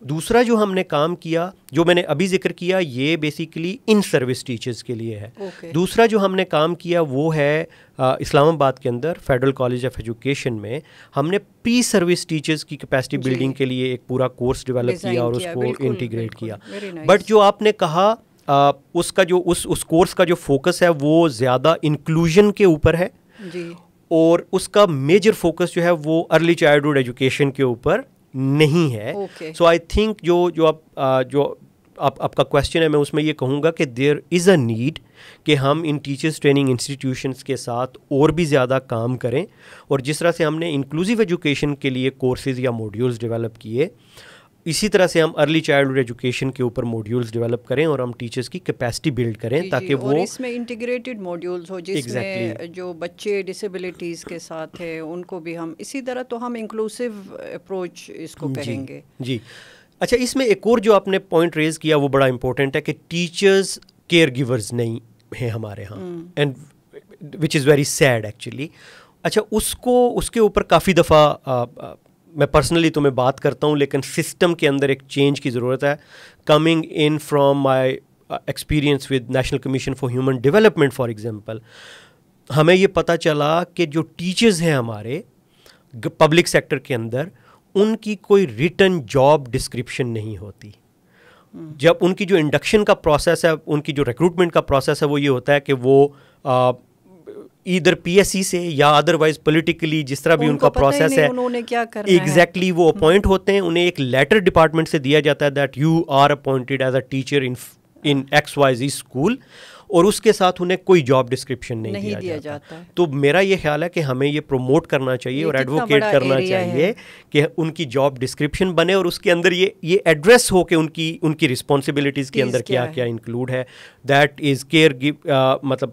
دوسرا جو ہم نے کام کیا, جو میں نے ابھی ذکر کیا, یہ بیسیکلی ان سروس ٹیچرز کے لیے ہے. دوسرا جو ہم نے کام کیا وہ ہے اسلام آباد کے اندر فیڈرل کالج آف ایجوکیشن میں ہم نے پری سروس ٹیچرز کی کیپیسٹی بلڈنگ کے لیے ایک پورا کورس ڈیولپ کیا اور اس کو انٹیگریٹ کیا. بٹ جو آپ نے کہا اس کا جو اس کورس کا جو فوکس ہے وہ زیادہ انکلوژن کے اوپر ہے, اور اس کا میجر فوکس جو ہے وہ ارلی چائلڈہڈ ایجوکیشن کے اوپر نہیں ہے. سو آئی تھنک جو آپ کا کویشچن ہے, میں اس میں یہ کہوں گا کہ دیر از اے نیڈ کہ ہم ان ٹیچرز ٹریننگ انسٹیٹیوشنس کے ساتھ اور بھی زیادہ کام کریں, اور جس طرح سے ہم نے انکلوسیو ایجوکیشن کے لیے کورسز یا موڈیولز ڈیولپ کیے, اسی طرح سے ہم ارلی چائلڈہڈ ایجوکیشن کے اوپر موڈیولز ڈیولپ کریں اور ہم ٹیچرز کی کیپیسٹی بلڈ کریں تاکہ وہ اس میں انٹیگریٹڈ موڈیولز ہو جس میں جو بچے ڈسیبلٹیز کے ساتھ ہیں ان کو بھی ہم اسی طرح, تو ہم انکلوسیو اپروچ اس کو کہیں گے. جی اچھا, اس میں ایک اور جو آپ نے پوائنٹ ریز کیا وہ بڑا امپورٹنٹ ہے کہ ٹیچرز کیئر گیورز نہیں ہیں ہمارے ہاں, and which is very sad actually. اچھا, اس کے اوپر کافی دفعہ میں پرسنلی تو میں بات کرتا ہوں, لیکن سسٹم کے اندر ایک چینج کی ضرورت ہے. Coming in from my experience with national commission for human development for example, ہمیں یہ پتہ چلا کہ جو ٹیچرز ہیں ہمارے پبلک سیکٹر کے اندر, ان کی کوئی ریٹن جاب ڈسکرپشن نہیں ہوتی. جب ان کی جو انڈکشن کا پروسیس ہے, ان کی جو ریکروٹمنٹ کا پروسیس ہے, وہ یہ ہوتا ہے کہ وہ ادھر پی ایس سی سے یا ادروائز پولیٹیکلی جس طرح بھی ان کا پروسیس ہے ایگزیکٹلی وہ اپوائنٹ ہوتے ہیں, انہیں ایک لیٹر ڈپارٹمنٹ سے دیا جاتا ہے that you are appointed as a teacher in X Y Z school, اور اس کے ساتھ انہیں کوئی جاب ڈسکرپشن نہیں دیا جاتا. تو میرا یہ خیال ہے کہ ہمیں یہ پروموٹ کرنا چاہیے اور ایڈوکیٹ کرنا چاہیے کہ ان کی جاب ڈسکرپشن بنے اور اس کے اندر یہ ایڈریس ہو کہ ان کی رسپانسبلٹیز کے اندر کیا کیا انکلوڈ ہے. دیٹ از مطلب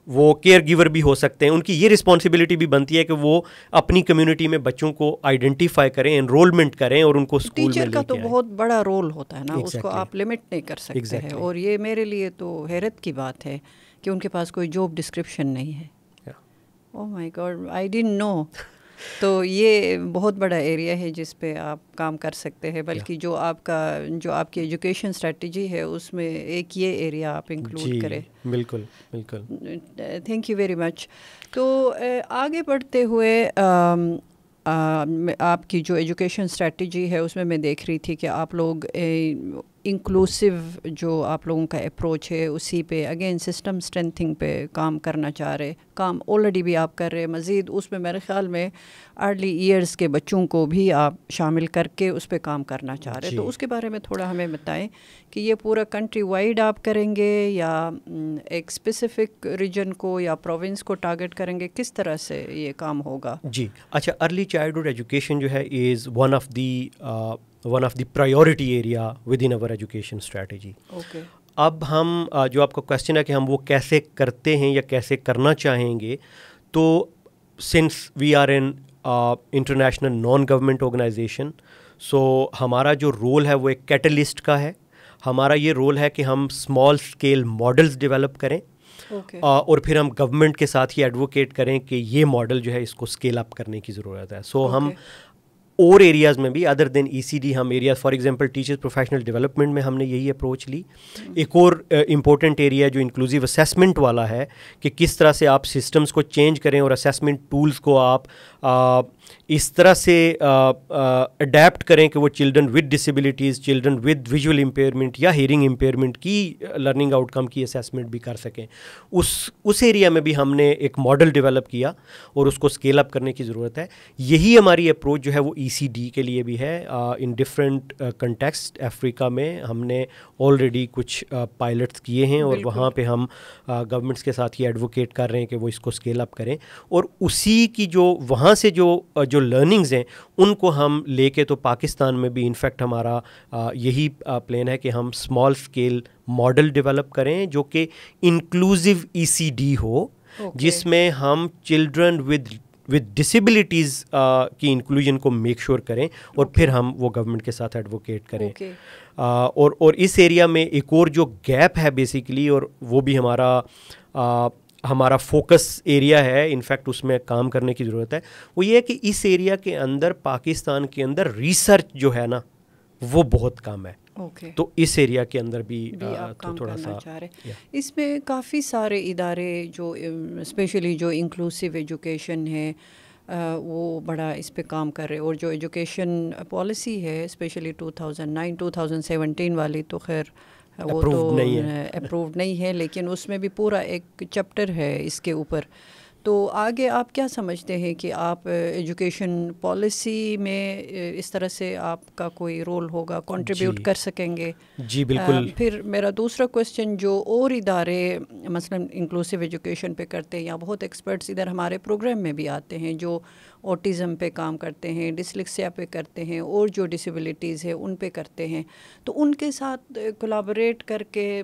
وہ کیئر گیور بھی ہو سکتے ہیں, ان کی یہ رسپانسبلٹی بھی بنتی ہے کہ وہ اپنی کمیونٹی میں بچوں کو آئیڈینٹیفائی کریں, انرولمنٹ کریں اور ان کو اسکول میں لے کے آئیں. ٹیچر کا تو بہت بڑا رول ہوتا ہے نا, اس کو آپ لمٹ نہیں کر سکتے ہیں, اور یہ میرے لیے تو حیرت کی بات ہے کہ ان کے پاس کوئی جاب ڈسکرپشن نہیں ہے. اوہ مائی گاڈ, آئی ڈنٹ نو. تو یہ بہت بڑا ایریا ہے جس پہ آپ کام کر سکتے ہیں, بلکہ جو آپ کی ایجوکیشن اسٹریٹجی ہے اس میں ایک یہ ایریا آپ انکلوڈ کریں. بالکل بالکل, تھینک یو ویری مچ. تو آگے بڑھتے ہوئے آپ کی جو ایجوکیشن اسٹریٹجی ہے اس میں دیکھ رہی تھی کہ آپ لوگ انکلوسیو جو آپ لوگوں کا اپروچ ہے اسی پہ اگین سسٹم اسٹرینتھنگ پہ کام کرنا چاہ رہے, کام آلریڈی بھی آپ کر رہے, مزید اس میں میرے خیال میں ارلی ایئرس کے بچوں کو بھی آپ شامل کر کے اس پہ کام کرنا چاہ رہے. تو اس کے بارے میں تھوڑا ہمیں بتائیں کہ یہ پورا کنٹری وائڈ آپ کریں گے یا ایک اسپیسیفک ریجن کو یا پروونس کو ٹارگٹ کریں گے, کس طرح سے یہ کام ہوگا؟ جی اچھا, ارلی چائلڈہڈ ایجوکیشن جو ہے is one of the priority area with in over education strategy. اب ہم جو آپ کا کویشچن ہے کہ ہم وہ کیسے کرتے ہیں یا کیسے کرنا چاہیں گے, تو since we are in international non government organization, so ہمارا جو رول ہے وہ ایک کیٹلسٹ کا ہے. ہمارا یہ رول ہے کہ ہم اسمال اسکیل ماڈلز ڈیولپ کریں اور پھر ہم گورنمنٹ کے ساتھ ہی ایڈوکیٹ کریں کہ یہ ماڈل جو ہے اس کو اسکیل اپ کرنے کی ضرورت ہے. سو ہم اور ایریاز میں بھی ادر دین ای سی ڈی ہم areas, for example teachers professional development میں ہم نے یہی اپروچ لی. ایک اور امپورٹنٹ ایریا جو انکلوسیو اسیسمنٹ والا ہے کہ کس طرح سے آپ سسٹمز کو چینج کریں اور اسیسمنٹ ٹولز کو آپ اس طرح سے اڈیپٹ کریں کہ وہ children with disabilities, children with visual impairment یا ہیئرنگ امپیئرمنٹ کی لرننگ آؤٹ کم کی اسیسمنٹ بھی کر سکیں. اس ایریا میں بھی ہم نے ایک ماڈل ڈیولپ کیا اور اس کو اسکیل اپ کرنے کی ضرورت ہے. یہی ہماری اپروچ جو ہے وہ ECD کے لیے بھی ہے. ان ڈفرینٹ کنٹیکسٹ افریقہ میں ہم نے آلریڈی کچھ پائلٹس کیے ہیں اور وہاں پہ ہم گورنمنٹس کے ساتھ یہ ایڈوکیٹ کر رہے ہیں کہ وہ اس کو اسکیل اپ کریں, اور اسی کی جو وہاں سے جو لرننگز ہیں ان کو ہم لے کے تو پاکستان میں بھی انفیکٹ ہمارا یہی پلان ہے کہ ہم اسمال اسکیل ماڈل ڈیولپ کریں جو کہ انکلوزیو ECD ہو, جس میں ہم چلڈرن ود ڈسیبلٹیز کی انکلوژن کو میک شور کریں اور پھر ہم وہ گورنمنٹ کے ساتھ ایڈوکیٹ کریں. اور اس ایریا میں ایک اور جو گیپ ہے بیسیکلی, اور وہ بھی ہمارا فوکس ایریا ہے, انفیکٹ اس میں کام کرنے کی ضرورت ہے, وہ یہ ہے کہ اس ایریا کے اندر پاکستان کے اندر ریسرچ جو ہے نا وہ بہت کم ہے. تو اس ایریا کے اندر بھی تھوڑا سا چاہ رہے. اس میں کافی سارے ادارے جو اسپیشلی جو انکلوسیو ایجوکیشن ہے وہ بڑا اس پہ کام کر رہے, اور جو ایجوکیشن پالیسی ہے اسپیشلی 2009-2017 والی تو خیر وہ تو اپرووڈ نہیں ہے, لیکن اس میں بھی پورا ایک چیپٹر ہے اس کے اوپر. تو آگے آپ کیا سمجھتے ہیں کہ آپ ایجوکیشن پالیسی میں اس طرح سے آپ کا کوئی رول ہوگا, کنٹریبیوٹ کر سکیں گے؟ جی بالکل. پھر میرا دوسرا کویسچن, جو اور ادارے مثلا انکلوسیو ایجوکیشن پہ کرتے ہیں, یا بہت ایکسپرٹس ادھر ہمارے پروگرام میں بھی آتے ہیں جو اوٹیزم پہ کام کرتے ہیں, ڈسلیکسیا پہ کرتے ہیں, اور جو ڈسیبلٹیز ہے ان پہ کرتے ہیں, تو ان کے ساتھ کولابوریٹ کر کے,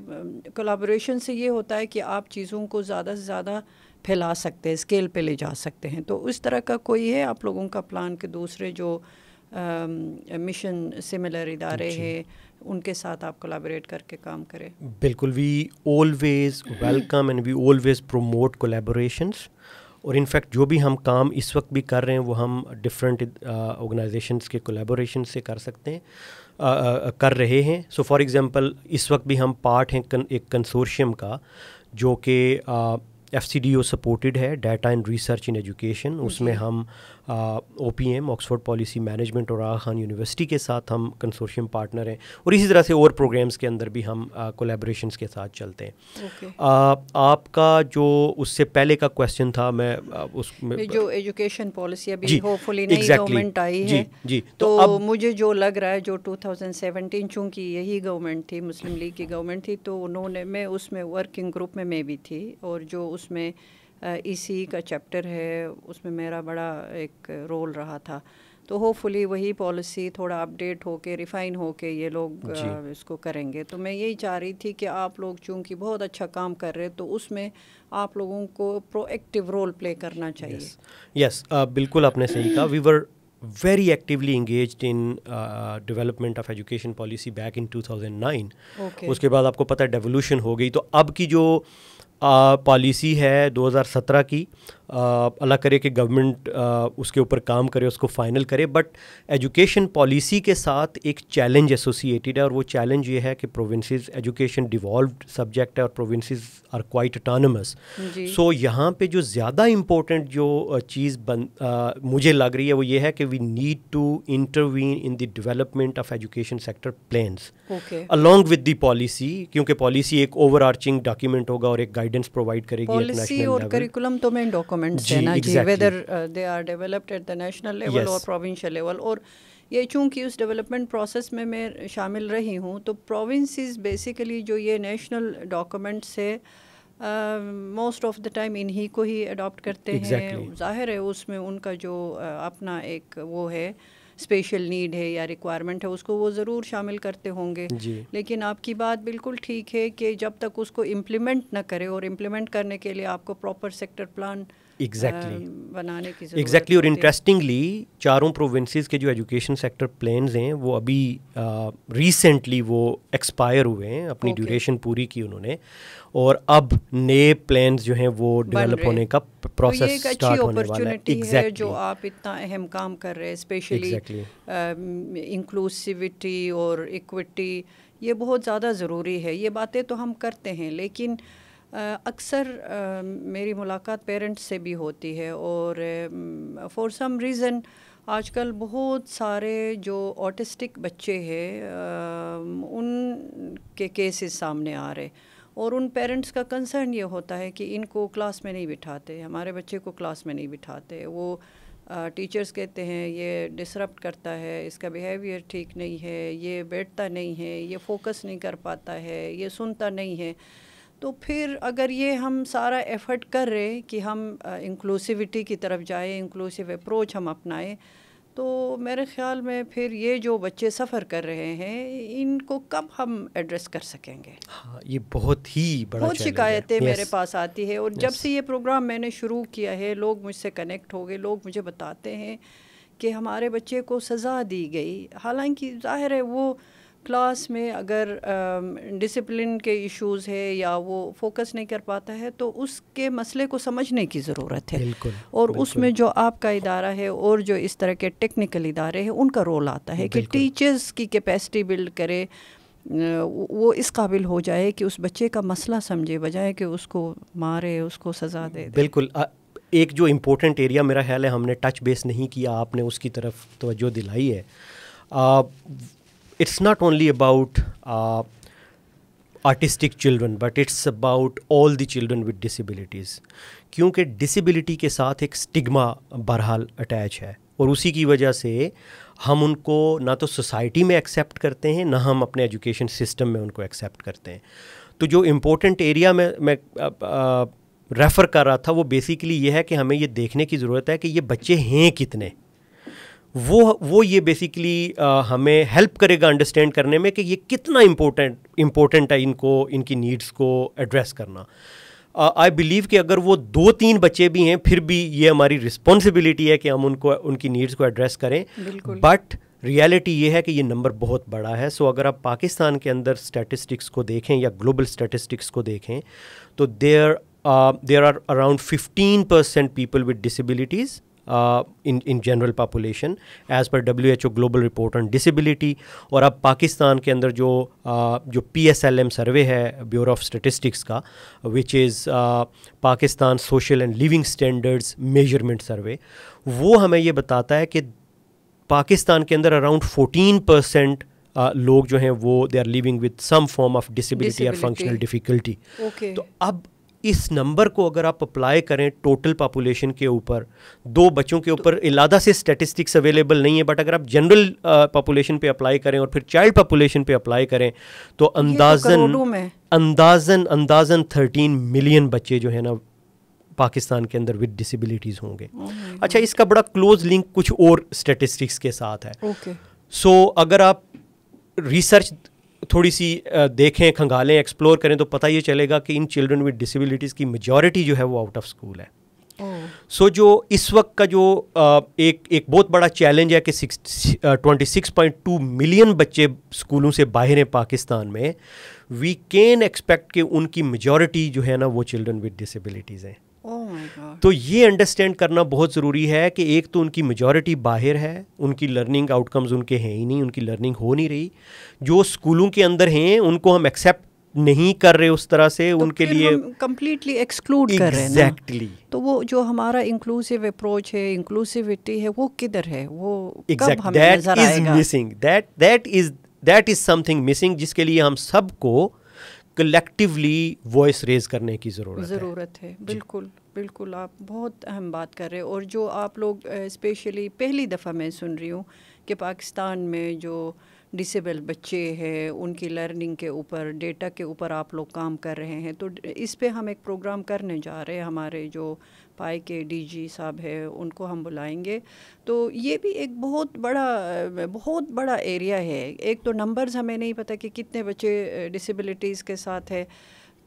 کولابوریشن سے یہ ہوتا ہے کہ آپ چیزوں کو زیادہ سے زیادہ پھیلا سکتے ہیں, اسکیل پہ لے جا سکتے ہیں. تو اس طرح کا کوئی ہے آپ لوگوں کا پلان کہ دوسرے جو مشن سملر ادارے ہیں ان کے ساتھ آپ کولابوریٹ کر کے کام کریں؟ بالکل, we always welcome and we always promote collaborations. اور انفیکٹ جو بھی ہم کام اس وقت بھی کر رہے ہیں وہ ہم ڈفرینٹ آرگنائزیشنس کے کولیبوریشن سے کر سکتے ہیں, کر رہے ہیں. سو فار ایگزامپل اس وقت بھی ہم پارٹ ہیں ایک کنسورشیم کا جو کہ FCDO سپورٹڈ ہے, data and research in education. اس میں ہم OPM آکسفورڈ پالیسی مینجمنٹ اور آغا خان یونیورسٹی کے ساتھ ہم کنسورشیم پارٹنر ہیں, اور اسی طرح سے اور پروگرامز کے اندر بھی ہم کولیبریشنس کے ساتھ چلتے ہیں. آپ کا جو اس سے پہلے کا کویسچن تھا, میں اس میں جو ایجوکیشن پالیسی ابھی ہوپفلی نئی گورنمنٹ آئی ہے, تو مجھے جو لگ رہا ہے جو 2017 چونکہ یہی گورنمنٹ تھی, مسلم لیگ کی گورنمنٹ تھی, تو انہوں نے, میں اس میں ورکنگ گروپ میں بھی تھی, اور جو اس میں EC کا چیپٹر ہے اس میں میرا بڑا ایک رول رہا تھا. تو ہوپ فلی وہی پالیسی تھوڑا اپڈیٹ ہو کے, ریفائن ہو کے یہ لوگ اس کو کریں گے. تو میں یہی چاہ رہی تھی کہ آپ لوگ چونکہ بہت اچھا کام کر رہے, تو اس میں آپ لوگوں کو پرو ایکٹیو رول پلے کرنا چاہیے. یس بالکل آپ نے صحیح کہا. وی ور very actively engaged in development of education policy back in 2009. اس کے بعد آپ کو پتہ ہے ڈیولوشن ہو گئی, تو اب کی جو پالیسی ہے 2017 کی, اللہ کرے کہ گورنمنٹ اس کے اوپر کام کرے, اس کو فائنل کرے. بٹ ایجوکیشن پالیسی کے ساتھ ایک چیلنج ایسوسیٹیڈ ہے, اور وہ چیلنج یہ ہے کہ پروونسز ایجوکیشن ڈیوالوڈ سبجیکٹ ہے اور پروونسز آر کوائٹ اٹانومس. سو یہاں پہ جو زیادہ امپورٹنٹ جو چیز مجھے لگ رہی ہے وہ یہ ہے کہ we need to intervene in the development of education sector plans along with the policy, کیونکہ پالیسی ایک اوور آرچنگ ڈاکیومنٹ ہوگا اور ایک گائیڈنس پرووائڈ کرے گی. پالیسی اور کریکولم تو مین ڈاکومنٹس ہیں نا جی, whether they are developed at the national level اور پروونشل لیول. اور یہ چونکہ اس ڈیولپمنٹ پروسیس میں شامل رہی ہوں, تو پروونسز بیسیکلی جو یہ نیشنل ڈاکومنٹس ہے موسٹ آف دا ٹائم انہی کو ہی اڈاپٹ کرتے ہیں. ظاہر ہے اس میں ان کا جو اپنا ایک وہ ہے اسپیشل نیڈ ہے یا ریکوائرمنٹ ہے, اس کو وہ ضرور شامل کرتے ہوں گے. لیکن آپ کی بات بالکل ٹھیک ہے کہ جب تک اس کو امپلیمنٹ نہ کرے, اور امپلیمنٹ کرنے کے لیے آپ کو پراپر سیکٹر پلان بنانے کی ضرورت ہے. ایگزیکٹلی. اور انٹرسٹنگلی چاروں پروونسز کے جو ایجوکیشن سیکٹر پلانز ہیں وہ ابھی ریسنٹلی وہ ایکسپائر ہوئے ہیں, اپنی ڈیوریشن پوری کی انہوں نے, اور اب نئے پلانز جو ہیں وہ ڈیولپ ہونے کا پروسیس اسٹارٹ ہونے والا ہے. ایگزیکٹلی. جو آپ اتنا اہم کام کر رہے ہیں, اسپیشلی انکلوسیوٹی اور ایکوٹی, یہ بہت زیادہ ضروری ہے. یہ باتیں تو ہم کرتے ہیں, لیکن اکثر میری ملاقات پیرنٹس سے بھی ہوتی ہے، اور فار سم ریزن آج کل بہت سارے جو آٹسٹک بچے ہیں ان کے کیسز سامنے آ رہے، اور ان پیرنٹس کا کنسرن یہ ہوتا ہے کہ ان کو کلاس میں نہیں بٹھاتے، ہمارے بچے کو کلاس میں نہیں بٹھاتے، وہ ٹیچرز کہتے ہیں یہ ڈسرپٹ کرتا ہے، اس کا بیہیویئر ٹھیک نہیں ہے، یہ بیٹھتا نہیں ہے، یہ فوکس نہیں کر پاتا ہے، یہ سنتا نہیں ہے۔ تو پھر اگر یہ ہم سارا ایفرٹ کر رہے کہ ہم انکلوسیوٹی کی طرف جائیں، انکلوسیو اپروچ ہم اپنائیں، تو میرے خیال میں پھر یہ جو بچے سفر کر رہے ہیں ان کو کب ہم ایڈریس کر سکیں گے؟ ہاں، یہ بہت ہی بڑا بہت چیلنج ہے۔ شکایتیں میرے پاس آتی ہے، اور جب سے یہ پروگرام میں نے شروع کیا ہے لوگ مجھ سے کنیکٹ ہو گئے، لوگ مجھے بتاتے ہیں کہ ہمارے بچے کو سزا دی گئی، حالانکہ ظاہر ہے وہ کلاس میں اگر ڈسپلن کے ایشوز ہے یا وہ فوکس نہیں کر پاتا ہے تو اس کے مسئلے کو سمجھنے کی ضرورت ہے، اور اس میں جو آپ کا ادارہ ہے اور جو اس طرح کے ٹیکنیکل ادارے ہیں ان کا رول آتا ہے کہ ٹیچرز کی کیپیسٹی بلڈ کرے، وہ اس قابل ہو جائے کہ اس بچے کا مسئلہ سمجھے بجائے کہ اس کو مارے، اس کو سزا دے دے۔ بالکل۔ ایک جو امپورٹنٹ ایریا میرا خیال ہے ہم نے ٹچ بیس نہیں کیا، آپ نے اس کی طرف توجہ دلائی ہے۔ It's not only about artistic children but it's about all the children with disabilities, کیونکہ ڈسیبلٹی کے ساتھ ایک اسٹگما بہرحال اٹیچ ہے، اور اسی کی وجہ سے ہم ان کو نہ تو سوسائٹی میں ایکسیپٹ کرتے ہیں، نہ ہم اپنے ایجوکیشن سسٹم میں ان کو ایکسیپٹ کرتے ہیں۔ تو جو امپورٹنٹ ایریا میں ریفر کر رہا تھا وہ بیسیکلی یہ ہے کہ ہمیں یہ دیکھنے کی ضرورت ہے کہ یہ بچے ہیں کتنے، وہ یہ بیسیکلی ہمیں ہیلپ کرے گا انڈرسٹینڈ کرنے میں کہ یہ کتنا امپورٹنٹ ہے ان کی نیڈس کو ایڈریس کرنا۔ آئی بلیو کہ اگر وہ 2-3 بچے بھی ہیں پھر بھی یہ ہماری رسپانسبلٹی ہے کہ ہم ان کی نیڈس کو ایڈریس کریں، بٹ ریالٹی یہ ہے کہ یہ نمبر بہت بڑا ہے۔ سو اگر آپ پاکستان کے اندر اسٹیٹسٹکس کو دیکھیں یا گلوبل اسٹیٹسٹکس کو دیکھیں تو there are around 15% people with disabilities in general population as per WHO global report on disability۔ اور اب پاکستان کے اندر جو PSLM سروے ہے بیورو آف اسٹیٹسٹکس کا، which is Pakistan social and living standards measurement survey, وہ ہمیں یہ بتاتا ہے کہ پاکستان کے اندر اراؤنڈ 14% لوگ جو ہیں وہ they are living with some form of disability اور فنکشنل ڈیفیکلٹی۔ تو اب اس نمبر کو اگر آپ اپلائی کریں ٹوٹل پاپولیشن کے اوپر، 2 بچوں کے اوپر علیحدہ سے اسٹیٹسٹکس اویلیبل نہیں ہے، بٹ اگر آپ جنرل پاپولیشن پہ اپلائی کریں اور پھر چائلڈ پاپولیشن پہ اپلائی کریں تو اندازاً 13 ملین بچے جو ہے نا پاکستان کے اندر ود ڈسیبلٹیز ہوں گے۔ اچھا، اس کا بڑا کلوز لنک کچھ اور اسٹیٹسٹکس کے ساتھ ہے۔ سو اگر آپ ریسرچ تھوڑی سی دیکھیں، کھنگالیں، ایکسپلور کریں تو پتہ یہ چلے گا کہ ان چلڈرن ود ڈسیبلٹیز کی میجورٹی جو ہے وہ آؤٹ آف اسکول ہے۔ سو جو اس وقت کا جو ایک بہت بڑا چیلنج ہے کہ 26.2 ملین بچے اسکولوں سے باہر ہیں پاکستان میں، وی کین ایکسپیکٹ کہ ان کی میجورٹی جو ہے نا وہ چلڈرن ود ڈسیبلٹیز ہیں۔ تو یہ انڈرسٹینڈ کرنا بہت ضروری ہے کہ ایک تو ان کی میجورٹی باہر ہے، ان کی لرننگ آؤٹ کمز ان کے ہیں ہی نہیں، ان کی لرننگ ہو نہیں رہی، جو اسکولوں کے اندر ہیں ان کو ہم ایکسیپٹ نہیں کر رہے اس طرح سے، ان کے لیے کمپلیٹلی ایکسکلوڈ کر رہے ہیں۔ ایگزیکٹلی۔ تو وہ جو ہمارا انکلوسیو اپروچ ہے، انکلوسیوٹی ہے، وہ کدھر ہے؟ وہ کب ہمیں نظر آئے گا؟ That is something missing, جس کے لیے ہم سب کو کلیکٹیولی وائس ریز کرنے کی ضرورت ہے۔ بالکل بالکل، آپ بہت اہم بات کر رہے ہیں، اور جو آپ لوگ اسپیشلی پہلی دفعہ میں سن رہی ہوں کہ پاکستان میں جو ڈسیبل بچے ہیں ان کی لرننگ کے اوپر، ڈیٹا کے اوپر آپ لوگ کام کر رہے ہیں، تو اس پہ ہم ایک پروگرام کرنے جا رہے ہیں۔ ہمارے جو پائی کے DG صاحب ہے ان کو ہم بلائیں گے۔ تو یہ بھی ایک بہت بڑا ایریا ہے۔ ایک تو نمبرز ہمیں نہیں پتہ کہ کتنے بچے ڈسیبلٹیز کے ساتھ ہے،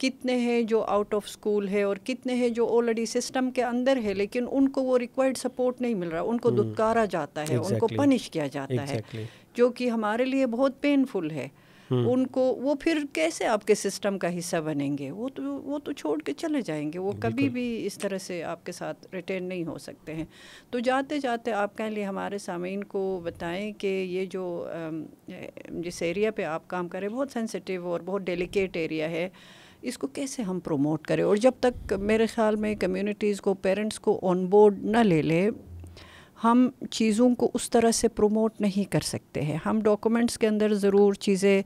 کتنے ہیں جو آؤٹ آف اسکول ہے، اور کتنے ہیں جو آلریڈی سسٹم کے اندر ہے لیکن ان کو وہ ریکوائرڈ سپورٹ نہیں مل رہا، ان کو دھتکارا جاتا ہے، ان کو پنش کیا جاتا ہے، جو کہ ہمارے لیے بہت پینفل ہے۔ ان کو وہ پھر کیسے آپ کے سسٹم کا حصہ بنیں گے؟ وہ تو چھوڑ کے چلے جائیں گے، وہ کبھی بھی اس طرح سے آپ کے ساتھ ریٹین نہیں ہو سکتے ہیں۔ تو جاتے جاتے آپ کہہ لیں ہمارے سامعین کو بتائیں کہ یہ جو جس ایریا پہ آپ کام کریں بہت سینسیٹیو اور بہت ڈیلیکیٹ ایریا ہے، اس کو کیسے ہم پروموٹ کریں. اور جب تک میرے خیال میں کمیونٹیز کو, پیرنٹس کو آن بورڈ نہ لے لے, ہم چیزوں کو اس طرح سے پروموٹ نہیں کر سکتے ہیں. ہم ڈاکومنٹس کے اندر ضرور چیزیں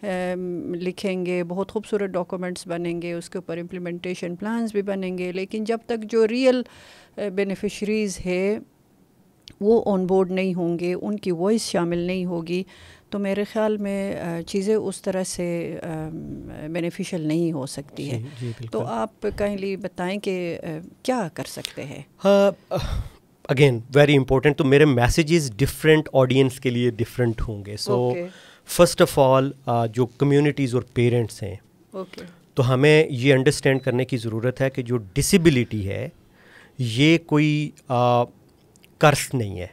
لکھیں گے, بہت خوبصورت ڈاکومنٹس بنیں گے, اس کے اوپر امپلیمنٹیشن پلانز بھی بنیں گے, لیکن جب تک جو ریئل بینیفیشریز ہے وہ آن بورڈ نہیں ہوں گے, ان کی وائس شامل نہیں ہوگی, تو میرے خیال میں چیزیں اس طرح سے بینیفیشل نہیں ہو سکتی ہے. تو آپ کائنڈلی بتائیں کہ کیا کر سکتے ہیں. اگین ویری امپورٹنٹ, تو میرے میسیجز ڈفرینٹ آڈینس کے لیے ڈفرینٹ ہوں گے. سو فرسٹ آف آل جو کمیونٹیز اور پیرنٹس ہیں, تو ہمیں یہ انڈرسٹینڈ کرنے کی ضرورت ہے کہ جو ڈسیبلٹی ہے یہ کوئی کرس نہیں ہے.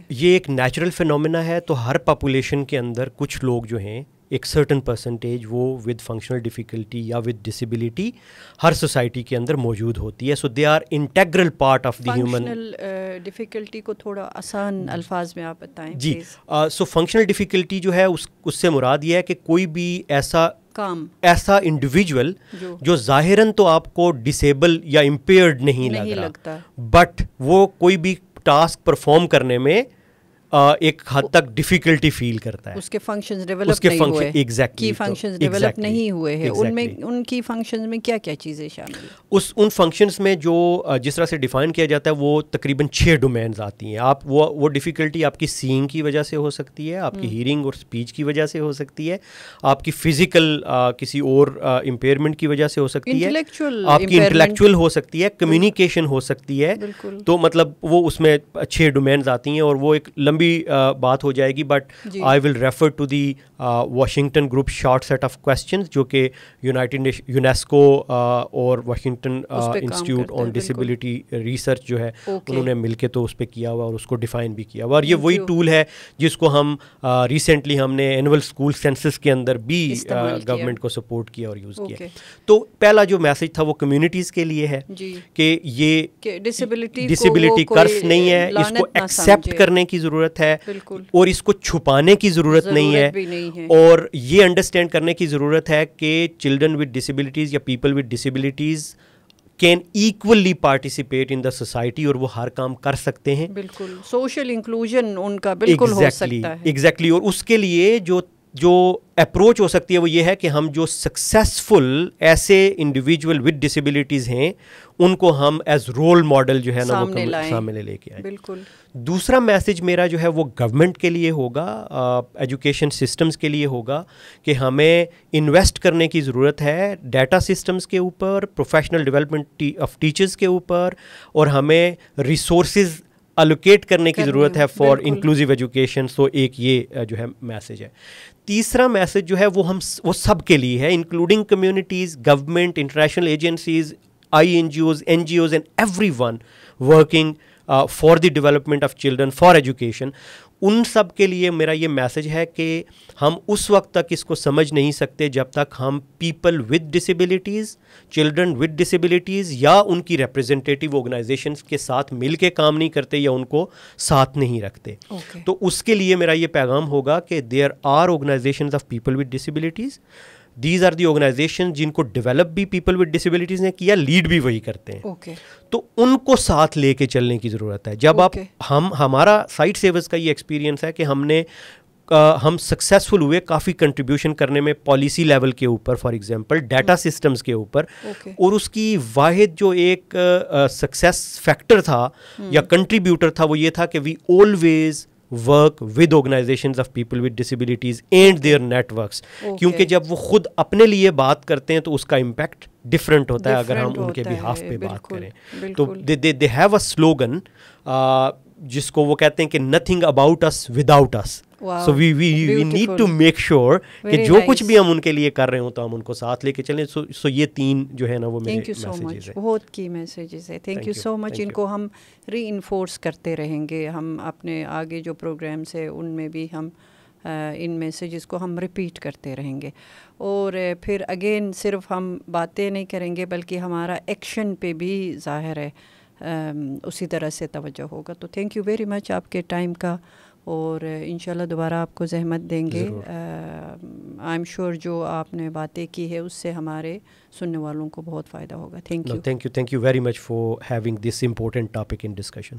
یہ ایک نیچرل فینومینا ہے. تو ہر پاپولیشن کے اندر کچھ لوگ جو ہیں ایک سرٹن پرسنٹیج وہ ود فنکشنل ڈیفیکلٹی یا ود ڈسیبلٹی ہر سوسائٹی کے اندر موجود ہوتی ہے. So they are integral part of the human. Functional difficulty کو تھوڑا آسان الفاظ میں آپ بتائیں جی. سو فنکشنل ڈیفیکلٹی جو ہے اس سے مراد یہ ہے کہ کوئی بھی ایسا انڈیویجول جو ظاہراً تو آپ کو ڈسیبل یا امپیئرڈ نہیں لگتا, بٹ وہ کوئی بھی ٹاسک پرفارم کرنے میں ایک حد تک ڈیفیکلٹی فیل کرتا ہے. اس کے فنکشنز ڈیولپ نہیں ہوئے, کی فنکشنز ڈیولپ نہیں ہوئے ہیں. ان کی فنکشنز میں کیا کیا چیزیں شامل ہیں؟ ان فنکشنز میں جو جس طرح سے ڈیفائن کیا جاتا ہے وہ تقریباً 6 ڈومینز آتی ہیں. آپ وہ ڈیفیکلٹی آپ کی سینگ کی وجہ سے ہو سکتی ہے, آپ کی ہیئرنگ اور اسپیچ کی وجہ سے ہو سکتی ہے, آپ کی فزیکل کسی اور امپیئرمنٹ کی وجہ سے ہو سکتی ہے, آپ کی انٹلیکچوئل ہو سکتی ہے, کمیونیکیشن ہو سکتی ہے. تو مطلب وہ اس میں 6 ڈومینز آتی ہیں, اور وہ ایک لمبی بات ہو جائے گی, but I will refer to the Washington group short set of questions جو کہ یونیسکو اور Washington institute on disability research جو ہے انہوں نے مل کے تو اس پہ کیا ہوا اور اس کو ڈیفائن بھی کیا ہوا. اور یہ وہی ٹول ہے جس کو ہم ریسنٹلی ہم نے اینول اسکول سینسس کے اندر بھی گورنمنٹ کو سپورٹ کیا اور یوز کیا. تو پہلا جو میسج تھا وہ کمیونٹیز کے لیے ہے کہ یہ ڈسیبلٹی کرس نہیں ہے, اس کو ایکسیپٹ کرنے کی ضرورت ہے اور اس کو چھپانے کی ضرورت نہیں ہے. اور یہ انڈرسٹینڈ کرنے کی ضرورت ہے کہ چلڈرن ود ڈسیبلٹیز یا people with disabilities can equally participate in the society, اور وہ ہر کام کر سکتے ہیں. بالکل سوشل انکلوژن ان کا بالکل ہو سکتا ہے. ایگزیکٹلی. اور اس کے لیے جو اپروچ ہو سکتی ہے وہ یہ ہے کہ ہم جو سکسیزفل ایسے انڈیویجول ود ڈسیبلٹیز ہیں ان کو ہم ایز رول ماڈل جو ہے نا وہ سامنے لے کے آئیں. بالکل. دوسرا میسج میرا جو ہے وہ گورنمنٹ کے لیے ہوگا, ایجوکیشن سسٹمز کے لیے ہوگا کہ ہمیں انویسٹ کرنے کی ضرورت ہے ڈیٹا سسٹمز کے اوپر, پروفیشنل ڈیولپمنٹ آف ٹیچرز کے اوپر, اور ہمیں ریسورسز الوکیٹ کرنے کی ضرورت ہے فار انکلوسیو ایجوکیشن. سو ایک یہ جو ہے میسج ہے. تیسرا میسج جو ہے وہ سب کے لیے ہے, including communities, government, international agencies, INGOs, NGOs and everyone working for the development of children, for education. ان سب کے لیے میرا یہ میسج ہے کہ ہم اس وقت تک اس کو سمجھ نہیں سکتے جب تک ہم people with disabilities, children with disabilities یا ان کی ریپرزنٹیٹیو آرگنائزیشنس کے ساتھ مل کے کام نہیں کرتے یا ان کو ساتھ نہیں رکھتے. تو اس کے لیے میرا یہ پیغام ہوگا کہ there are organizations of people with disabilities. These are the organization جن کو ڈیولپ بھی پیپل ود ڈسیبلٹیز نے کیا, لیڈ بھی وہی کرتے ہیں. تو ان کو ساتھ لے کے چلنے کی ضرورت ہے. جب آپ ہمارا سائٹ سیورز کا یہ ایکسپیرینس ہے کہ ہم سکسیزفل ہوئے کافی کنٹریبیوشن کرنے میں پالیسی لیول کے اوپر, فار ایگزامپل ڈیٹا سسٹمز کے اوپر, اور اس کی واحد جو ایک سکسیس فیکٹر تھا یا کنٹریبیوٹر تھا وہ یہ تھا کہ we always work with organizations of people with disabilities and their networks. کیونکہ جب وہ خود اپنے لیے بات کرتے ہیں تو اس کا امپیکٹ ڈفرینٹ ہوتا ہے اگر ہم ان کے بہاف پہ بات کریں. تو they have a slogan جس کو وہ کہتے ہیں کہ nothing about us without us. So we need to make sure کہ جو کچھ بھی ہم ان کے لیے کر رہے ہوں تو ہم ان کو ساتھ لے کے چلیں. سو یہ 3 جو ہے نا وہ میرے میسیجز ہیں. بہت کی میسیجز ہیں. تھینک یو سو مچ. ان کو ہم ری انفورس کرتے رہیں گے. ہم اپنے آگے جو پروگرامس ہیں ان میں بھی ہم ان میسیجز کو ہم ریپیٹ کرتے رہیں گے. اور پھر اگین صرف ہم باتیں نہیں کریں گے بلکہ ہمارا ایکشن پہ بھی ظاہر ہے اسی طرح سے توجہ ہوگا. تو تھینک یو ویری مچ آپ کے ٹائم کا اور انشاءاللہ دوبارہ آپ کو زحمت دیں گے. آئی ایم شیور جو آپ نے باتیں کی ہے اس سے ہمارے سننے والوں کو بہت فائدہ ہوگا. Thank you. Thank you very much for having this important topic in discussion.